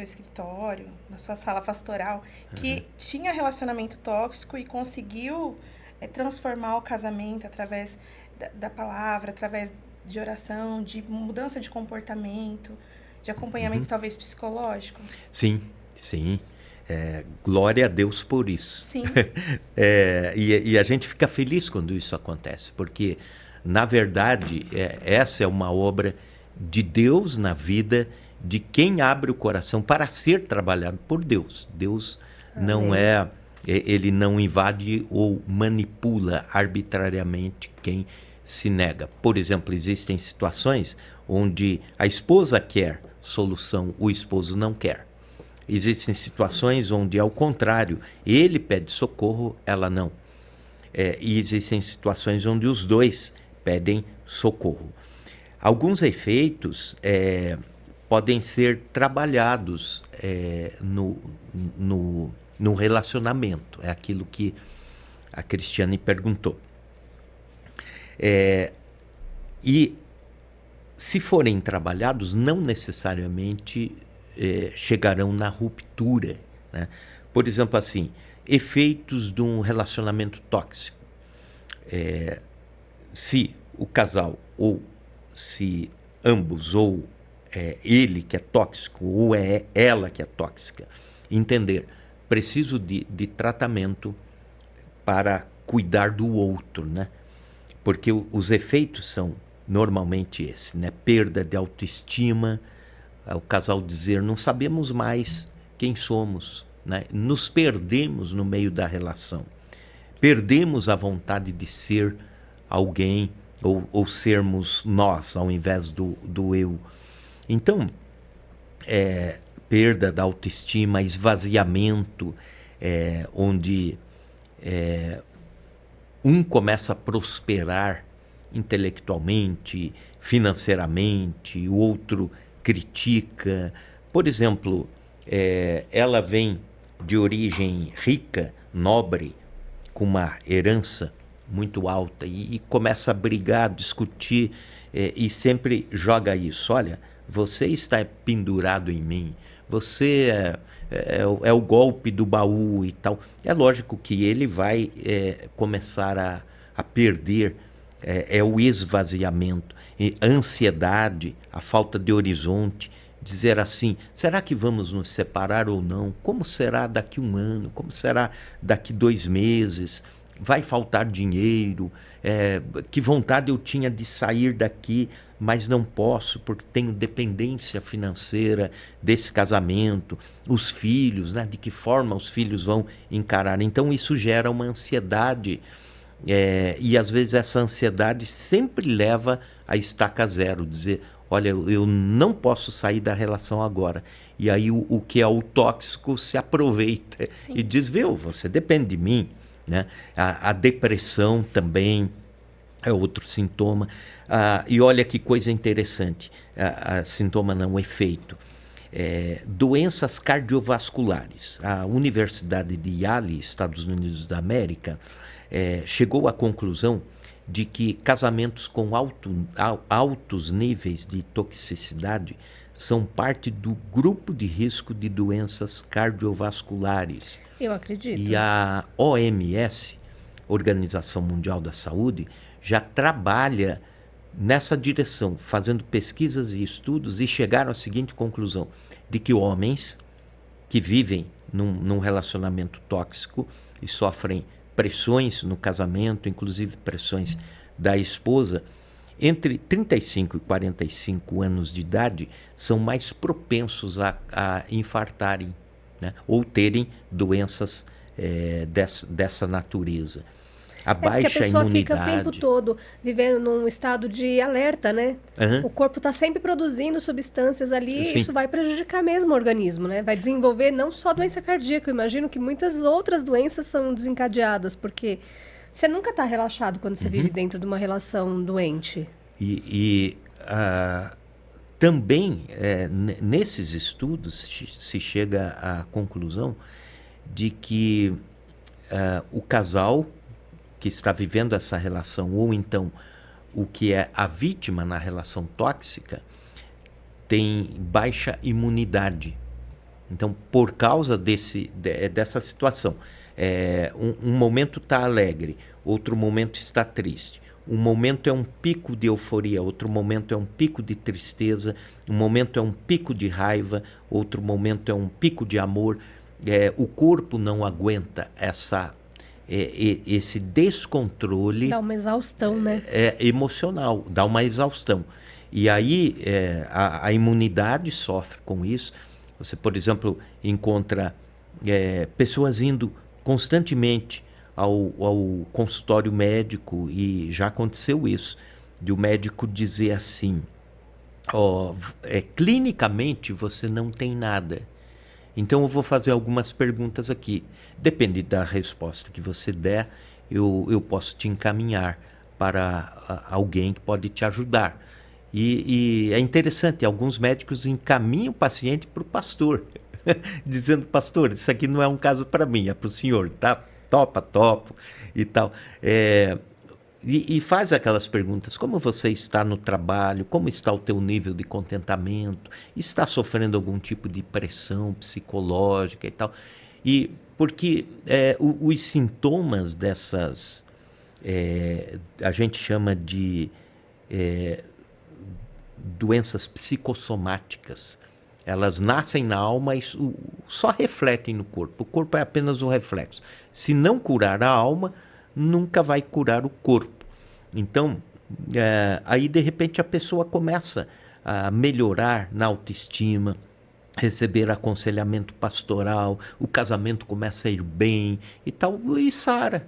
escritório, na sua sala pastoral, que tinha relacionamento tóxico e conseguiu transformar o casamento através da palavra, através de oração, de mudança de comportamento, de acompanhamento talvez psicológico? Sim, sim. Glória a Deus por isso. Sim. E a gente fica feliz quando isso acontece, porque, na verdade, essa é uma obra de Deus na vida de quem abre o coração para ser trabalhado por Deus. Deus não ele não invade ou manipula arbitrariamente quem se nega. Por exemplo, existem situações onde a esposa quer solução, o esposo não quer. Existem situações onde, ao contrário, ele pede socorro, ela não. E existem situações onde os dois pedem socorro. Alguns efeitos podem ser trabalhados no relacionamento. É aquilo que a Cristiane perguntou. E se forem trabalhados, não necessariamente chegarão na ruptura, né? Por exemplo, assim, efeitos de um relacionamento tóxico. Se o casal, ou se ambos, ou ele que é tóxico, ou é ela que é tóxica, entender, preciso de tratamento para cuidar do outro, né? porque os efeitos são normalmente esse, né? Perda de autoestima, o casal dizer, não sabemos mais quem somos, né? Nos perdemos no meio da relação. Perdemos a vontade de ser alguém ou sermos nós, ao invés do eu. Então, perda da autoestima, esvaziamento, onde um começa a prosperar intelectualmente, financeiramente, o outro critica. Por exemplo, ela vem de origem rica, nobre, com uma herança muito alta e começa a brigar, discutir e sempre joga isso. Olha, você está pendurado em mim, você é o golpe do baú e tal. É lógico que ele vai começar a perder, o esvaziamento, a ansiedade, a falta de horizonte, dizer assim, será que vamos nos separar ou não? Como será daqui 1 ano? Como será daqui 2 meses? Vai faltar dinheiro? Que vontade eu tinha de sair daqui, mas não posso porque tenho dependência financeira desse casamento. Os filhos, né? De que forma os filhos vão encarar? Então isso gera uma ansiedade e às vezes essa ansiedade sempre leva a estaca zero, dizer, olha, eu não posso sair da relação agora. E aí o que é o tóxico se aproveita. Sim. E diz, viu, você depende de mim. Né? A depressão também é outro sintoma. E olha que coisa interessante, sintoma não, efeito. Doenças cardiovasculares. A Universidade de Yale, Estados Unidos da América, chegou à conclusão de que casamentos com altos níveis de toxicidade são parte do grupo de risco de doenças cardiovasculares. Eu acredito. E a OMS, Organização Mundial da Saúde, já trabalha nessa direção, fazendo pesquisas e estudos, e chegaram à seguinte conclusão, de que homens que vivem num relacionamento tóxico e sofrem pressões no casamento, inclusive pressões da esposa, entre 35 e 45 anos de idade, são mais propensos a infartarem, né? Ou terem doenças dessa natureza. A baixa porque a pessoa imunidade. Fica o tempo todo vivendo num estado de alerta, né? Uhum. O corpo está sempre produzindo substâncias ali, e isso vai prejudicar mesmo o organismo, né? Vai desenvolver não só doença cardíaca, eu imagino que muitas outras doenças são desencadeadas, porque você nunca está relaxado quando você vive dentro de uma relação doente. Também, nesses estudos, se chega à conclusão de que o casal que está vivendo essa relação, ou então o que é a vítima na relação tóxica, tem baixa imunidade. Então, por causa dessa situação, um momento está alegre, outro momento está triste. Um momento é um pico de euforia, outro momento é um pico de tristeza, um momento é um pico de raiva, outro momento é um pico de amor. O corpo não aguenta esse descontrole. Dá uma exaustão, né? Emocional, dá uma exaustão. E aí a imunidade sofre com isso. Você, por exemplo, encontra pessoas indo constantemente ao consultório médico, e já aconteceu isso, de o médico dizer assim, clinicamente você não tem nada. Então eu vou fazer algumas perguntas aqui. Depende da resposta que você der, eu posso te encaminhar para alguém que pode te ajudar. E é interessante, alguns médicos encaminham o paciente para o pastor, dizendo, pastor, isso aqui não é um caso para mim, é para o senhor, tá? Topo e tal. E faz aquelas perguntas, como você está no trabalho, como está o teu nível de contentamento, está sofrendo algum tipo de pressão psicológica e tal. E porque os sintomas dessas, a gente chama de doenças psicossomáticas, elas nascem na alma e só refletem no corpo. O corpo é apenas um reflexo. Se não curar a alma, nunca vai curar o corpo. Então, aí de repente a pessoa começa a melhorar na autoestima, receber aconselhamento pastoral, o casamento começa a ir bem e tal, e sara.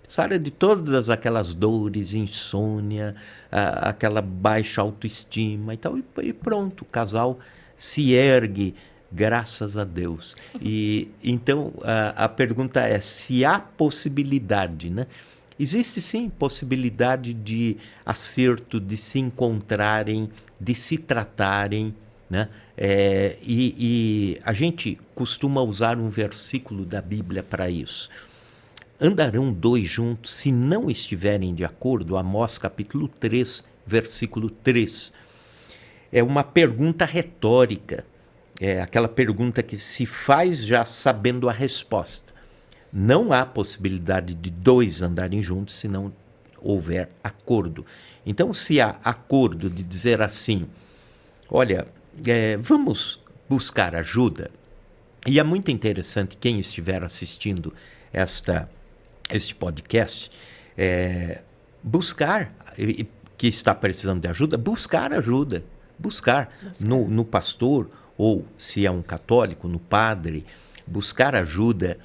Sara de todas aquelas dores, insônia, aquela baixa autoestima e tal, e pronto, o casal se ergue, graças a Deus. E então a pergunta é se há possibilidade, né? Existe sim possibilidade de acerto, de se encontrarem, de se tratarem, né? E a gente costuma usar um versículo da Bíblia para isso. Andarão dois juntos se não estiverem de acordo? Amós capítulo 3, versículo 3. É uma pergunta retórica, é aquela pergunta que se faz já sabendo a resposta. Não há possibilidade de dois andarem juntos se não houver acordo. Então, se há acordo de dizer assim, olha, vamos buscar ajuda, e é muito interessante quem estiver assistindo este podcast, buscar, que está precisando de ajuda, buscar ajuda, buscar. No pastor, ou se é um católico, no padre, buscar ajuda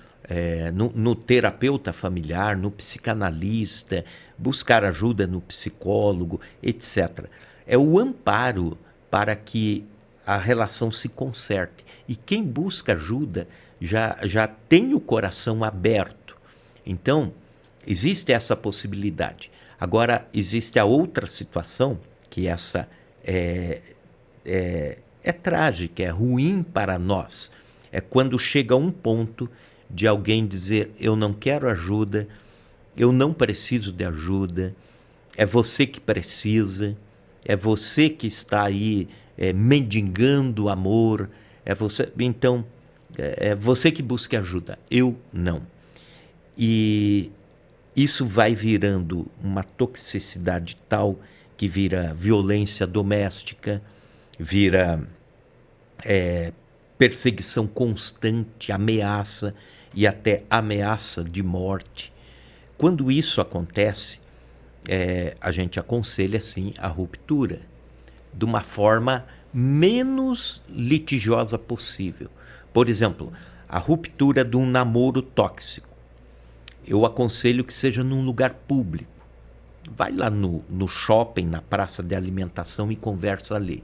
no terapeuta familiar, no psicanalista, buscar ajuda no psicólogo, etc. É o amparo para que a relação se conserte. E quem busca ajuda já tem o coração aberto. Então, existe essa possibilidade. Agora, existe a outra situação, que essa é trágica, é ruim para nós. É quando chega um ponto de alguém dizer, eu não quero ajuda, eu não preciso de ajuda, é você que precisa, é você que está aí mendigando amor, é você, então, é você que busca ajuda, eu não. E isso vai virando uma toxicidade tal que vira violência doméstica, vira perseguição constante, ameaça e até ameaça de morte. Quando isso acontece, a gente aconselha, sim, a ruptura, de uma forma menos litigiosa possível. Por exemplo, a ruptura de um namoro tóxico. Eu aconselho que seja num lugar público. Vai lá no shopping, na praça de alimentação e conversa ali.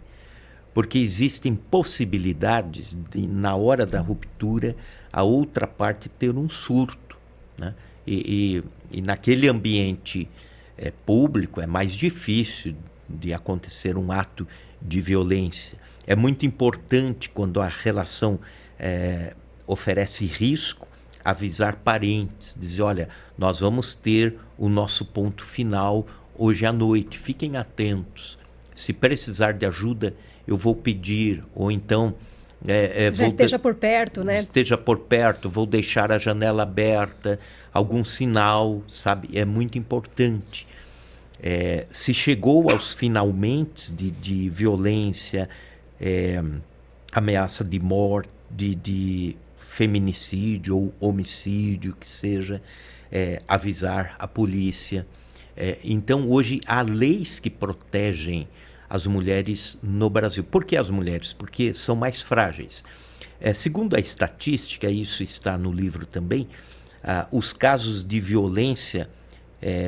Porque existem possibilidades de, na hora da ruptura, a outra parte ter um surto, né? E naquele ambiente público é mais difícil de acontecer um ato de violência. É muito importante, quando a relação oferece risco, avisar parentes, dizer, olha, nós vamos ter o nosso ponto final hoje à noite, fiquem atentos. Se precisar de ajuda, eu vou pedir, ou então... já esteja por perto, né? Esteja por perto, vou deixar a janela aberta, algum sinal, sabe? É muito importante. Se chegou aos finalmente de violência, ameaça de morte, de feminicídio ou homicídio, que seja, avisar a polícia. Então, hoje, há leis que protegem as mulheres no Brasil. Por que as mulheres? Porque são mais frágeis. Segundo a estatística, isso está no livro também, os casos de violência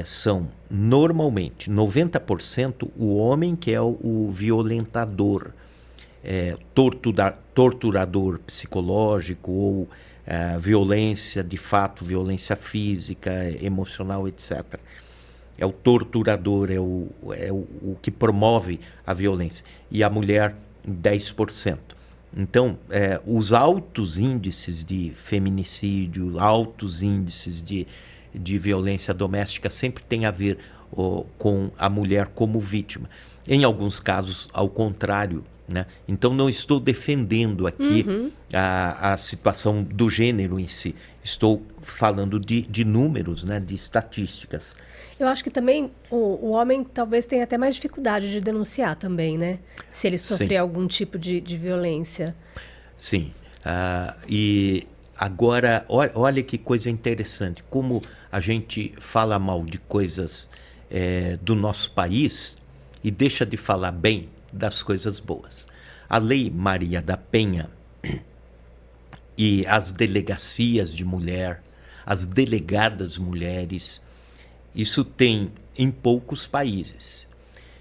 são, normalmente, 90% o homem que é o violentador, torturador psicológico ou violência de fato, violência física, emocional, etc. É o torturador, é o que promove a violência. E a mulher, 10%. Então, os altos índices de feminicídio, altos índices de violência doméstica sempre tem a ver com a mulher como vítima. Em alguns casos, ao contrário, né? Então, não estou defendendo aqui a situação do gênero em si. Estou falando de números, né? De estatísticas. Eu acho que também o homem talvez tenha até mais dificuldade de denunciar também, né? Se ele sofrer algum tipo de violência. Sim. E agora, olha que coisa interessante. Como a gente fala mal de coisas do nosso país e deixa de falar bem das coisas boas. A Lei Maria da Penha e as delegacias de mulher, as delegadas mulheres, isso tem em poucos países.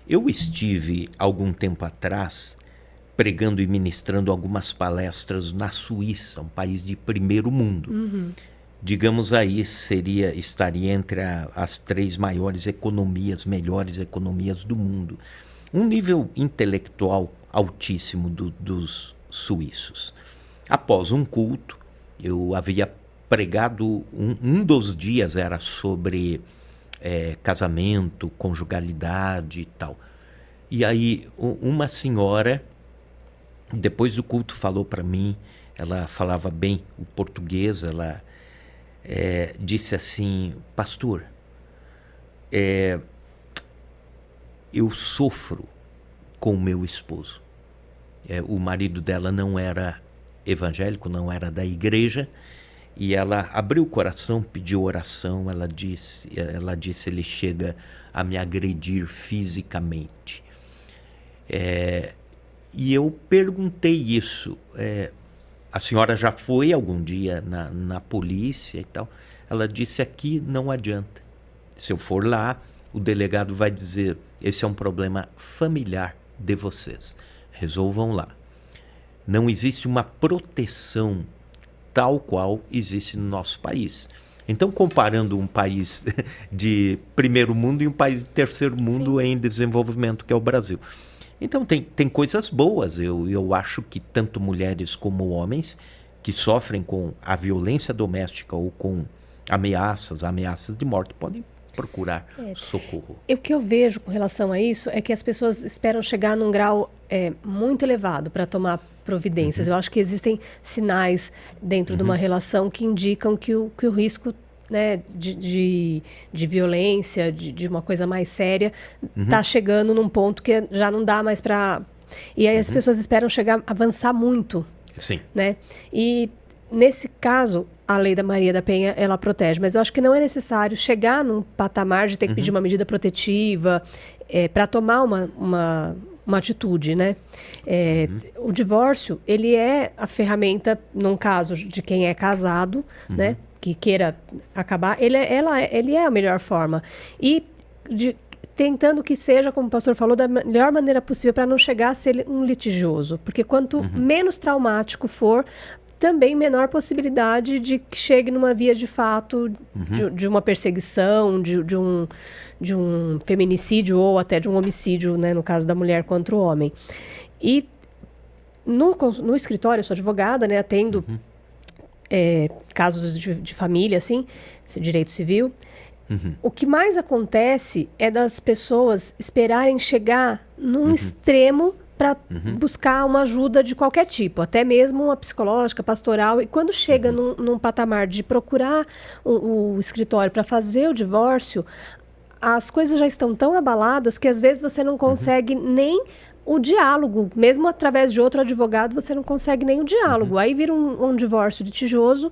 Eu estive, algum tempo atrás, pregando e ministrando algumas palestras na Suíça, um país de primeiro mundo. Digamos aí, estaria entre as 3 maiores economias, melhores economias do mundo. Um nível intelectual altíssimo dos suíços. Após um culto, eu havia pregado, um dos dias era sobre casamento, conjugalidade e tal. E aí uma senhora, depois do culto, falou para mim, ela falava bem o português, ela disse assim: pastor, eu sofro com o meu esposo. O marido dela não era evangélico, não era da igreja, e ela abriu o coração, pediu oração. Ela disse, ele chega a me agredir fisicamente. E eu perguntei isso. A senhora já foi algum dia na polícia e tal? Ela disse: aqui não adianta. Se eu for lá, o delegado vai dizer: esse é um problema familiar de vocês. Resolvam lá. Não existe uma proteção tal qual existe no nosso país. Então, comparando um país de primeiro mundo e um país de terceiro mundo em desenvolvimento, que é o Brasil. Então, tem coisas boas. Eu acho que tanto mulheres como homens que sofrem com a violência doméstica ou com ameaças de morte podem procurar socorro. O que eu vejo com relação a isso é que as pessoas esperam chegar num grau muito elevado para tomar providências. Eu acho que existem sinais dentro de uma relação que indicam que o risco, né, de violência, de uma coisa mais séria, está chegando num ponto que já não dá mais para... E aí as pessoas esperam avançar muito. Sim. Né? E nesse caso, a Lei da Maria da Penha, ela protege, mas eu acho que não é necessário chegar num patamar de ter que pedir uma medida protetiva para tomar uma atitude, né? O divórcio, ele é a ferramenta, num caso de quem é casado, né? Que queira acabar, ele é a melhor forma. E tentando que seja, como o pastor falou, da melhor maneira possível para não chegar a ser um litigioso. Porque quanto menos traumático for, também menor possibilidade de que chegue numa via de fato de uma perseguição, de um feminicídio ou até de um homicídio, né, no caso da mulher contra o homem. E no escritório, eu sou advogada, né, atendo casos de família, assim, direito civil. O que mais acontece é das pessoas esperarem chegar num extremo para buscar uma ajuda de qualquer tipo, até mesmo uma psicológica, pastoral. E quando chega num patamar de procurar o escritório para fazer o divórcio, as coisas já estão tão abaladas que às vezes você não consegue nem o diálogo. Mesmo através de outro advogado, você não consegue nem o diálogo. Aí vira um divórcio litigioso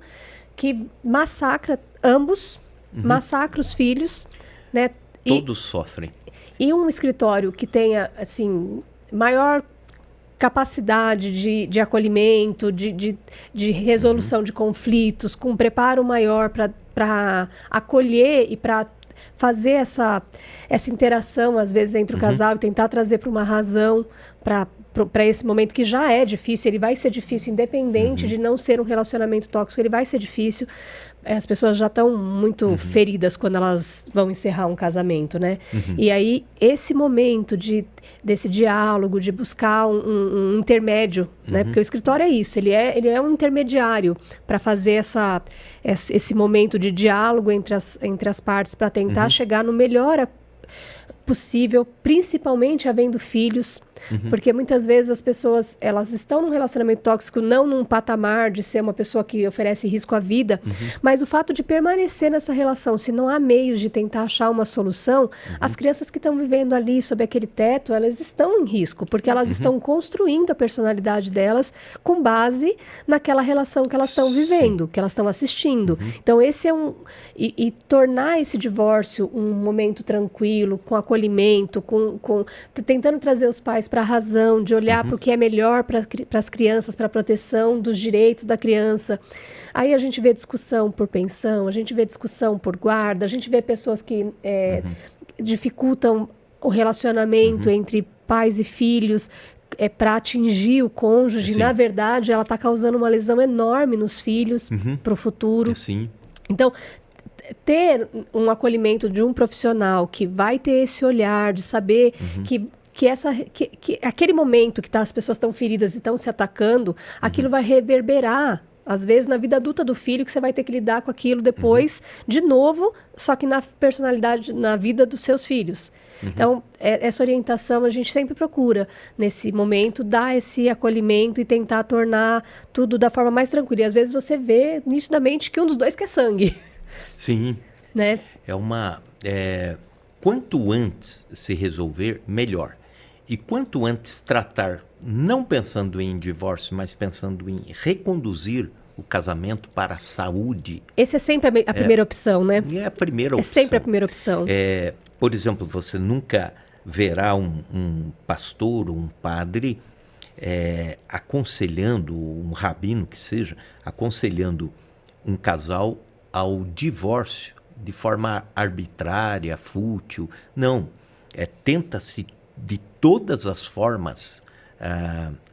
que massacra ambos, massacra os filhos, né? Todos sofrem. E um escritório que tenha, assim, maior capacidade de acolhimento, de resolução de conflitos, com um preparo maior para acolher e para fazer essa interação, às vezes, entre o casal e tentar trazer para uma razão, para esse momento que já é difícil. Ele vai ser difícil, independente de não ser um relacionamento tóxico, ele vai ser difícil. As pessoas já estão muito feridas quando elas vão encerrar um casamento, né? E aí, esse momento desse diálogo, de buscar um intermédio, né? Porque o escritório é isso, ele é um intermediário para fazer esse momento de diálogo entre as partes, para tentar chegar no melhor possível, principalmente havendo filhos, porque muitas vezes as pessoas, elas estão num relacionamento tóxico, não num patamar de ser uma pessoa que oferece risco à vida, mas o fato de permanecer nessa relação, se não há meios de tentar achar uma solução, as crianças que estão vivendo ali sob aquele teto, elas estão em risco, porque elas estão construindo a personalidade delas com base naquela relação que elas estão vivendo, que elas estão assistindo. Então esse é e tornar esse divórcio um momento tranquilo, com acolhimento, tentando trazer os pais para a razão, de olhar para o que é melhor para as crianças, para a proteção dos direitos da criança. Aí a gente vê discussão por pensão, a gente vê discussão por guarda, a gente vê pessoas que dificultam o relacionamento entre pais e filhos para atingir o cônjuge. Na verdade, ela está causando uma lesão enorme nos filhos para o futuro. Sim. Então, ter um acolhimento de um profissional que vai ter esse olhar de saber que aquele momento que as pessoas estão feridas e estão se atacando, aquilo vai reverberar, às vezes, na vida adulta do filho, que você vai ter que lidar com aquilo depois, de novo, só que na personalidade, na vida dos seus filhos. Então, essa orientação a gente sempre procura, nesse momento, dar esse acolhimento e tentar tornar tudo da forma mais tranquila. E às vezes você vê nitidamente que um dos dois quer sangue. Sim. Né? Quanto antes se resolver, melhor. E quanto antes tratar, não pensando em divórcio, mas pensando em reconduzir o casamento para a saúde. Essa é sempre a primeira opção, né? É a primeira opção. É sempre a primeira opção. Por exemplo, você nunca verá um pastor ou um padre aconselhando, um rabino que seja, aconselhando um casal ao divórcio de forma arbitrária, fútil. Não. Tenta-se de todas as formas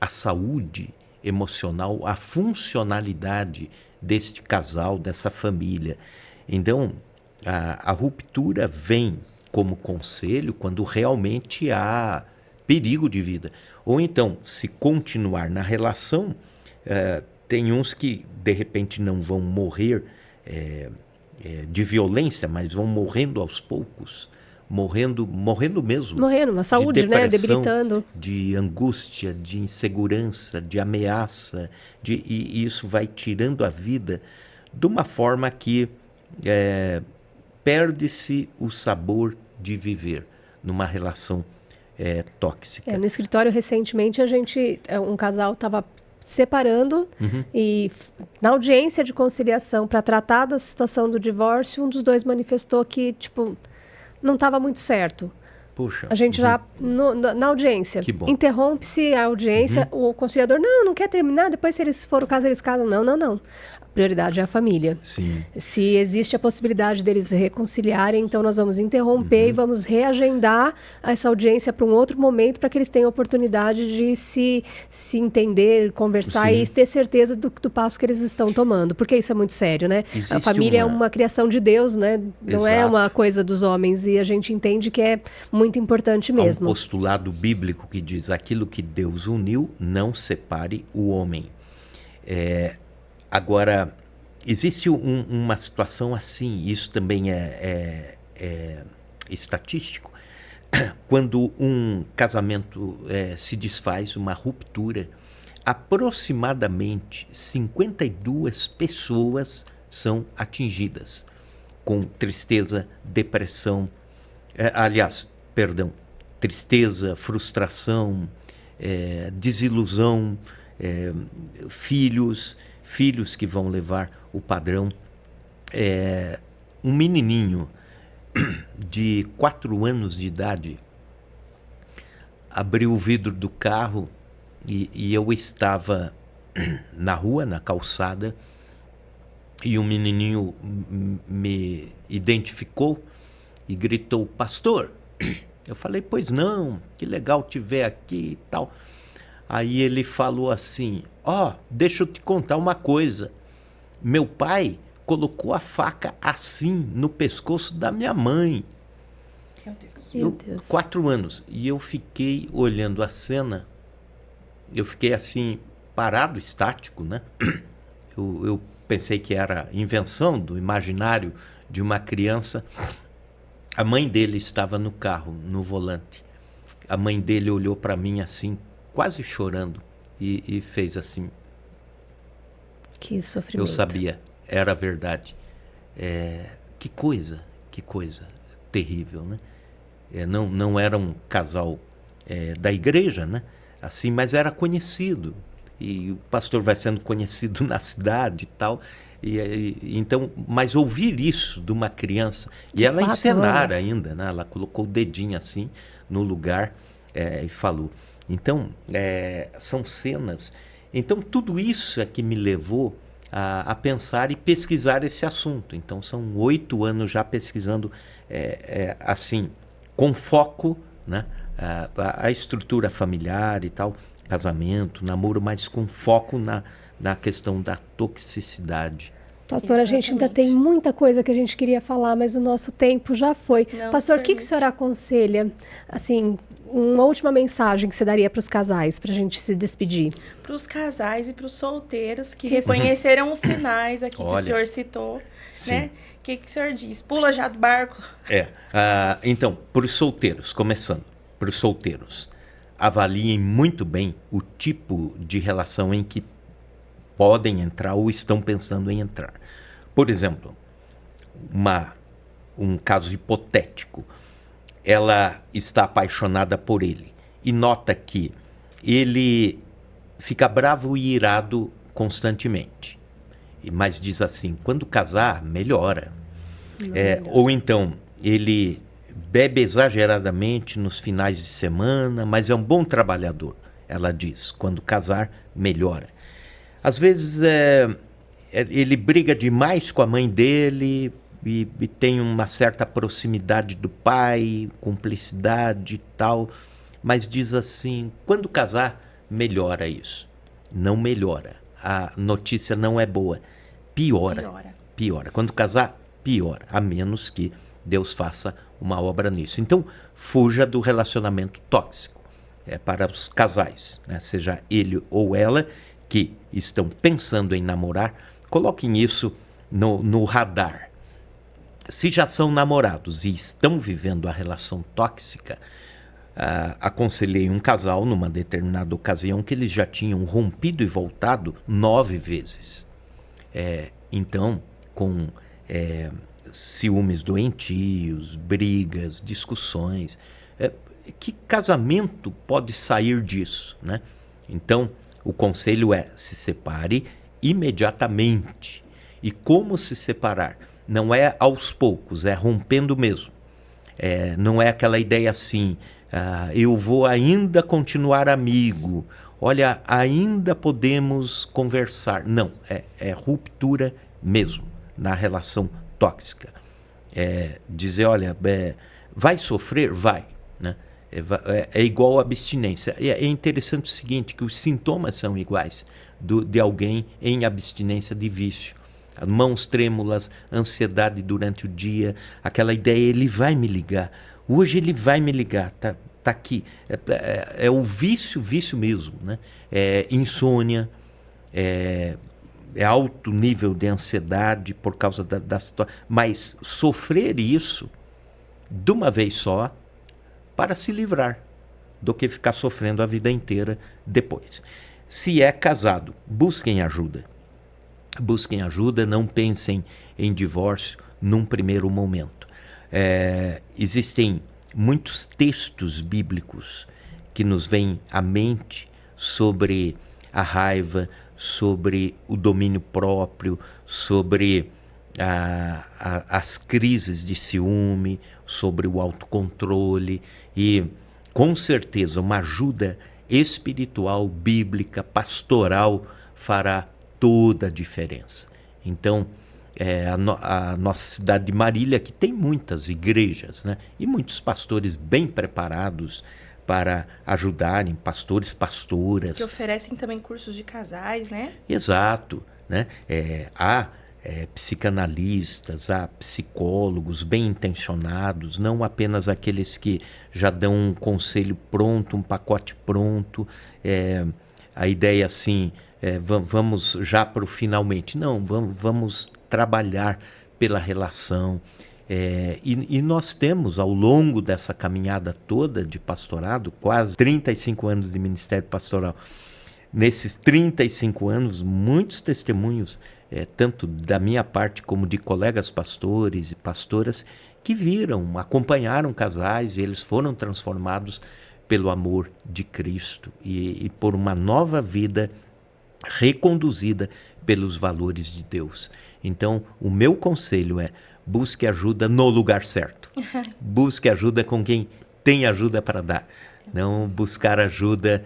a saúde emocional, a funcionalidade deste casal, dessa família. Então, a ruptura vem como conselho quando realmente há perigo de vida. Ou então, se continuar na relação, tem uns que de repente não vão morrer de violência, mas vão morrendo aos poucos, morrendo mesmo. Morrendo, a saúde, de depressão, debilitando. De angústia, de insegurança, de ameaça, e isso vai tirando a vida de uma forma que perde-se o sabor de viver numa relação tóxica. No escritório, recentemente, um casal estava separando e na audiência de conciliação para tratar da situação do divórcio, um dos dois manifestou que, não estava muito certo. Puxa. A gente já, na audiência, interrompe-se a audiência, o conciliador, não quer terminar, depois se for o caso, eles casam. Não. A prioridade é a família. Sim. Se existe a possibilidade deles reconciliarem, então nós vamos interromper e vamos reagendar essa audiência para um outro momento, para que eles tenham a oportunidade de se entender, conversar e ter certeza do passo que eles estão tomando. Porque isso é muito sério, né? Existe a família é uma criação de Deus, né? Não é uma coisa dos homens. E a gente entende que é muito importante mesmo. Há um postulado bíblico que diz: aquilo que Deus uniu, não separe o homem. Agora, existe uma situação assim, isso também é estatístico, quando um casamento se desfaz, uma ruptura, aproximadamente 52 pessoas são atingidas com tristeza, depressão, tristeza, frustração, desilusão, filhos que vão levar o padrão. Um menininho de 4 anos de idade abriu o vidro do carro e eu estava na rua, na calçada, e um menininho me identificou e gritou: pastor. Eu falei: pois não, que legal te ver aqui e tal. Aí ele falou assim: deixa eu te contar uma coisa. Meu pai colocou a faca assim no pescoço da minha mãe. Meu Deus. 4 anos. E eu fiquei olhando a cena, eu fiquei assim, parado, estático, né? Eu pensei que era invenção do imaginário de uma criança. A mãe dele estava no carro, no volante. A mãe dele olhou para mim assim, quase chorando, e fez assim. Que sofrimento. Eu sabia, era verdade. Que coisa terrível, né? Não era um casal da igreja, né? Assim, mas era conhecido. E o pastor vai sendo conhecido na cidade e tal. Então, mas ouvir isso de uma criança, e ela encenar ainda, né? Ela colocou o dedinho assim no lugar e falou. Então, são cenas. Então, tudo isso é que me levou a pensar e pesquisar esse assunto. Então, são 8 anos já pesquisando assim, com foco, né? A estrutura familiar e tal, casamento, namoro, mas com foco na questão da toxicidade. Pastor, a gente ainda tem muita coisa que a gente queria falar, mas o nosso tempo já foi. Pastor, o que o senhor aconselha, assim, uma última mensagem que você daria para os casais, para a gente se despedir? Para os casais e para os solteiros que reconheceram os sinais aqui que o senhor citou, né? O que o senhor diz? Pula já do barco? Então, para os solteiros, começando, para os solteiros, avaliem muito bem o tipo de relação em que podem entrar ou estão pensando em entrar. Por exemplo, um caso hipotético. Ela está apaixonada por ele e nota que ele fica bravo e irado constantemente. Mas diz assim, quando casar, melhora. Ou então, ele bebe exageradamente nos finais de semana, mas é um bom trabalhador. Ela diz, quando casar, melhora. Às vezes, ele briga demais com a mãe dele e tem uma certa proximidade do pai, cumplicidade e tal, mas diz assim, quando casar, melhora isso. Não melhora. A notícia não é boa. Piora. Quando casar, piora. A menos que Deus faça uma obra nisso. Então, fuja do relacionamento tóxico. Para os casais, né? Seja ele ou ela, que estão pensando em namorar, coloquem isso no radar. Se já são namorados e estão vivendo a relação tóxica, aconselhei um casal numa determinada ocasião que eles já tinham rompido e voltado 9 vezes. Então, com ciúmes doentios, brigas, discussões, que casamento pode sair disso, né? Então, o conselho é, se separe imediatamente. E como se separar? Não é aos poucos, é rompendo mesmo. Não é aquela ideia assim, eu vou ainda continuar amigo, olha, ainda podemos conversar. Não, é ruptura mesmo na relação tóxica. Dizer, olha, vai sofrer? Vai, né? É igual a abstinência. É interessante o seguinte, que os sintomas são iguais de alguém em abstinência de vício. Mãos trêmulas, ansiedade durante o dia, aquela ideia, ele vai me ligar. Hoje ele vai me ligar, tá aqui. É o vício mesmo, né? Insônia, alto nível de ansiedade por causa da situação. Mas sofrer isso de uma vez só, para se livrar do que ficar sofrendo a vida inteira depois. Se é casado, busquem ajuda. Busquem ajuda, não pensem em divórcio num primeiro momento. Existem muitos textos bíblicos que nos vêm à mente sobre a raiva, sobre o domínio próprio, sobre as crises de ciúme, sobre o autocontrole e, com certeza, uma ajuda espiritual, bíblica, pastoral fará toda a diferença. Então, a nossa cidade de Marília, que tem muitas igrejas, né? E muitos pastores bem preparados para ajudarem, pastoras. Que oferecem também cursos de casais, né? Exato, né? Há psicanalistas, há psicólogos bem intencionados, não apenas aqueles que já dão um conselho pronto, um pacote pronto, a ideia assim, vamos já para o finalmente. Não, vamos trabalhar pela relação. E nós temos, ao longo dessa caminhada toda de pastorado, quase 35 anos de ministério pastoral, nesses 35 anos, muitos testemunhos, tanto da minha parte como de colegas pastores e pastoras, que viram, acompanharam casais e eles foram transformados pelo amor de Cristo e por uma nova vida reconduzida pelos valores de Deus. Então, o meu conselho é: busque ajuda no lugar certo. Busque ajuda com quem tem ajuda para dar. Não buscar ajuda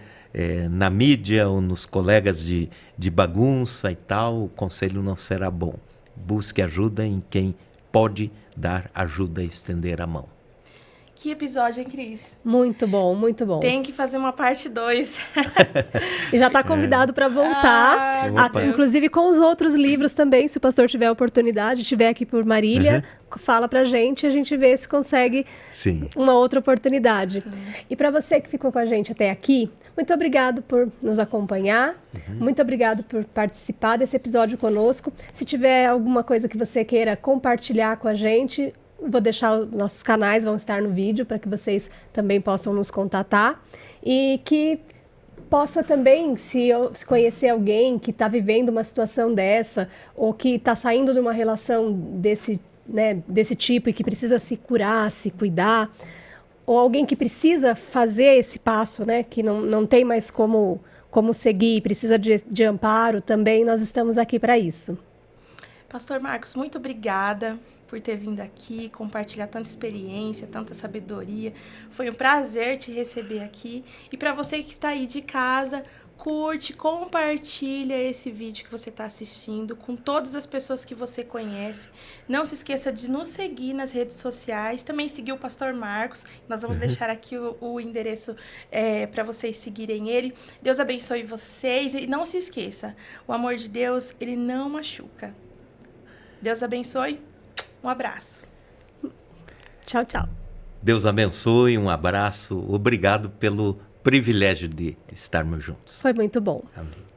na mídia ou nos colegas de bagunça e tal. O conselho não será bom. Busque ajuda em quem pode dar ajuda e estender a mão. Que episódio, hein, Cris? Muito bom, muito bom. Tem que fazer uma parte 2. E já está convidado para voltar, inclusive com os outros livros também, se o pastor tiver a oportunidade, estiver aqui por Marília, fala pra gente, a gente vê se consegue uma outra oportunidade. Sim. E para você que ficou com a gente até aqui, muito obrigado por nos acompanhar, muito obrigado por participar desse episódio conosco. Se tiver alguma coisa que você queira compartilhar com a gente, vou deixar os nossos canais, vão estar no vídeo, para que vocês também possam nos contatar. E que possa também, se conhecer alguém que está vivendo uma situação dessa, ou que está saindo de uma relação desse tipo e que precisa se curar, se cuidar, ou alguém que precisa fazer esse passo, né, que não tem mais como seguir, precisa de amparo, também nós estamos aqui para isso. Pastor Marcos, muito obrigada por ter vindo aqui, compartilhar tanta experiência, tanta sabedoria. Foi um prazer te receber aqui. E para você que está aí de casa, curte, compartilha esse vídeo que você está assistindo com todas as pessoas que você conhece. Não se esqueça de nos seguir nas redes sociais, também seguir o Pastor Marcos. Nós vamos deixar aqui o endereço para vocês seguirem ele. Deus abençoe vocês e não se esqueça, o amor de Deus, ele não machuca. Deus abençoe. Um abraço. Tchau, tchau. Deus abençoe, um abraço. Obrigado pelo privilégio de estarmos juntos. Foi muito bom. Amém.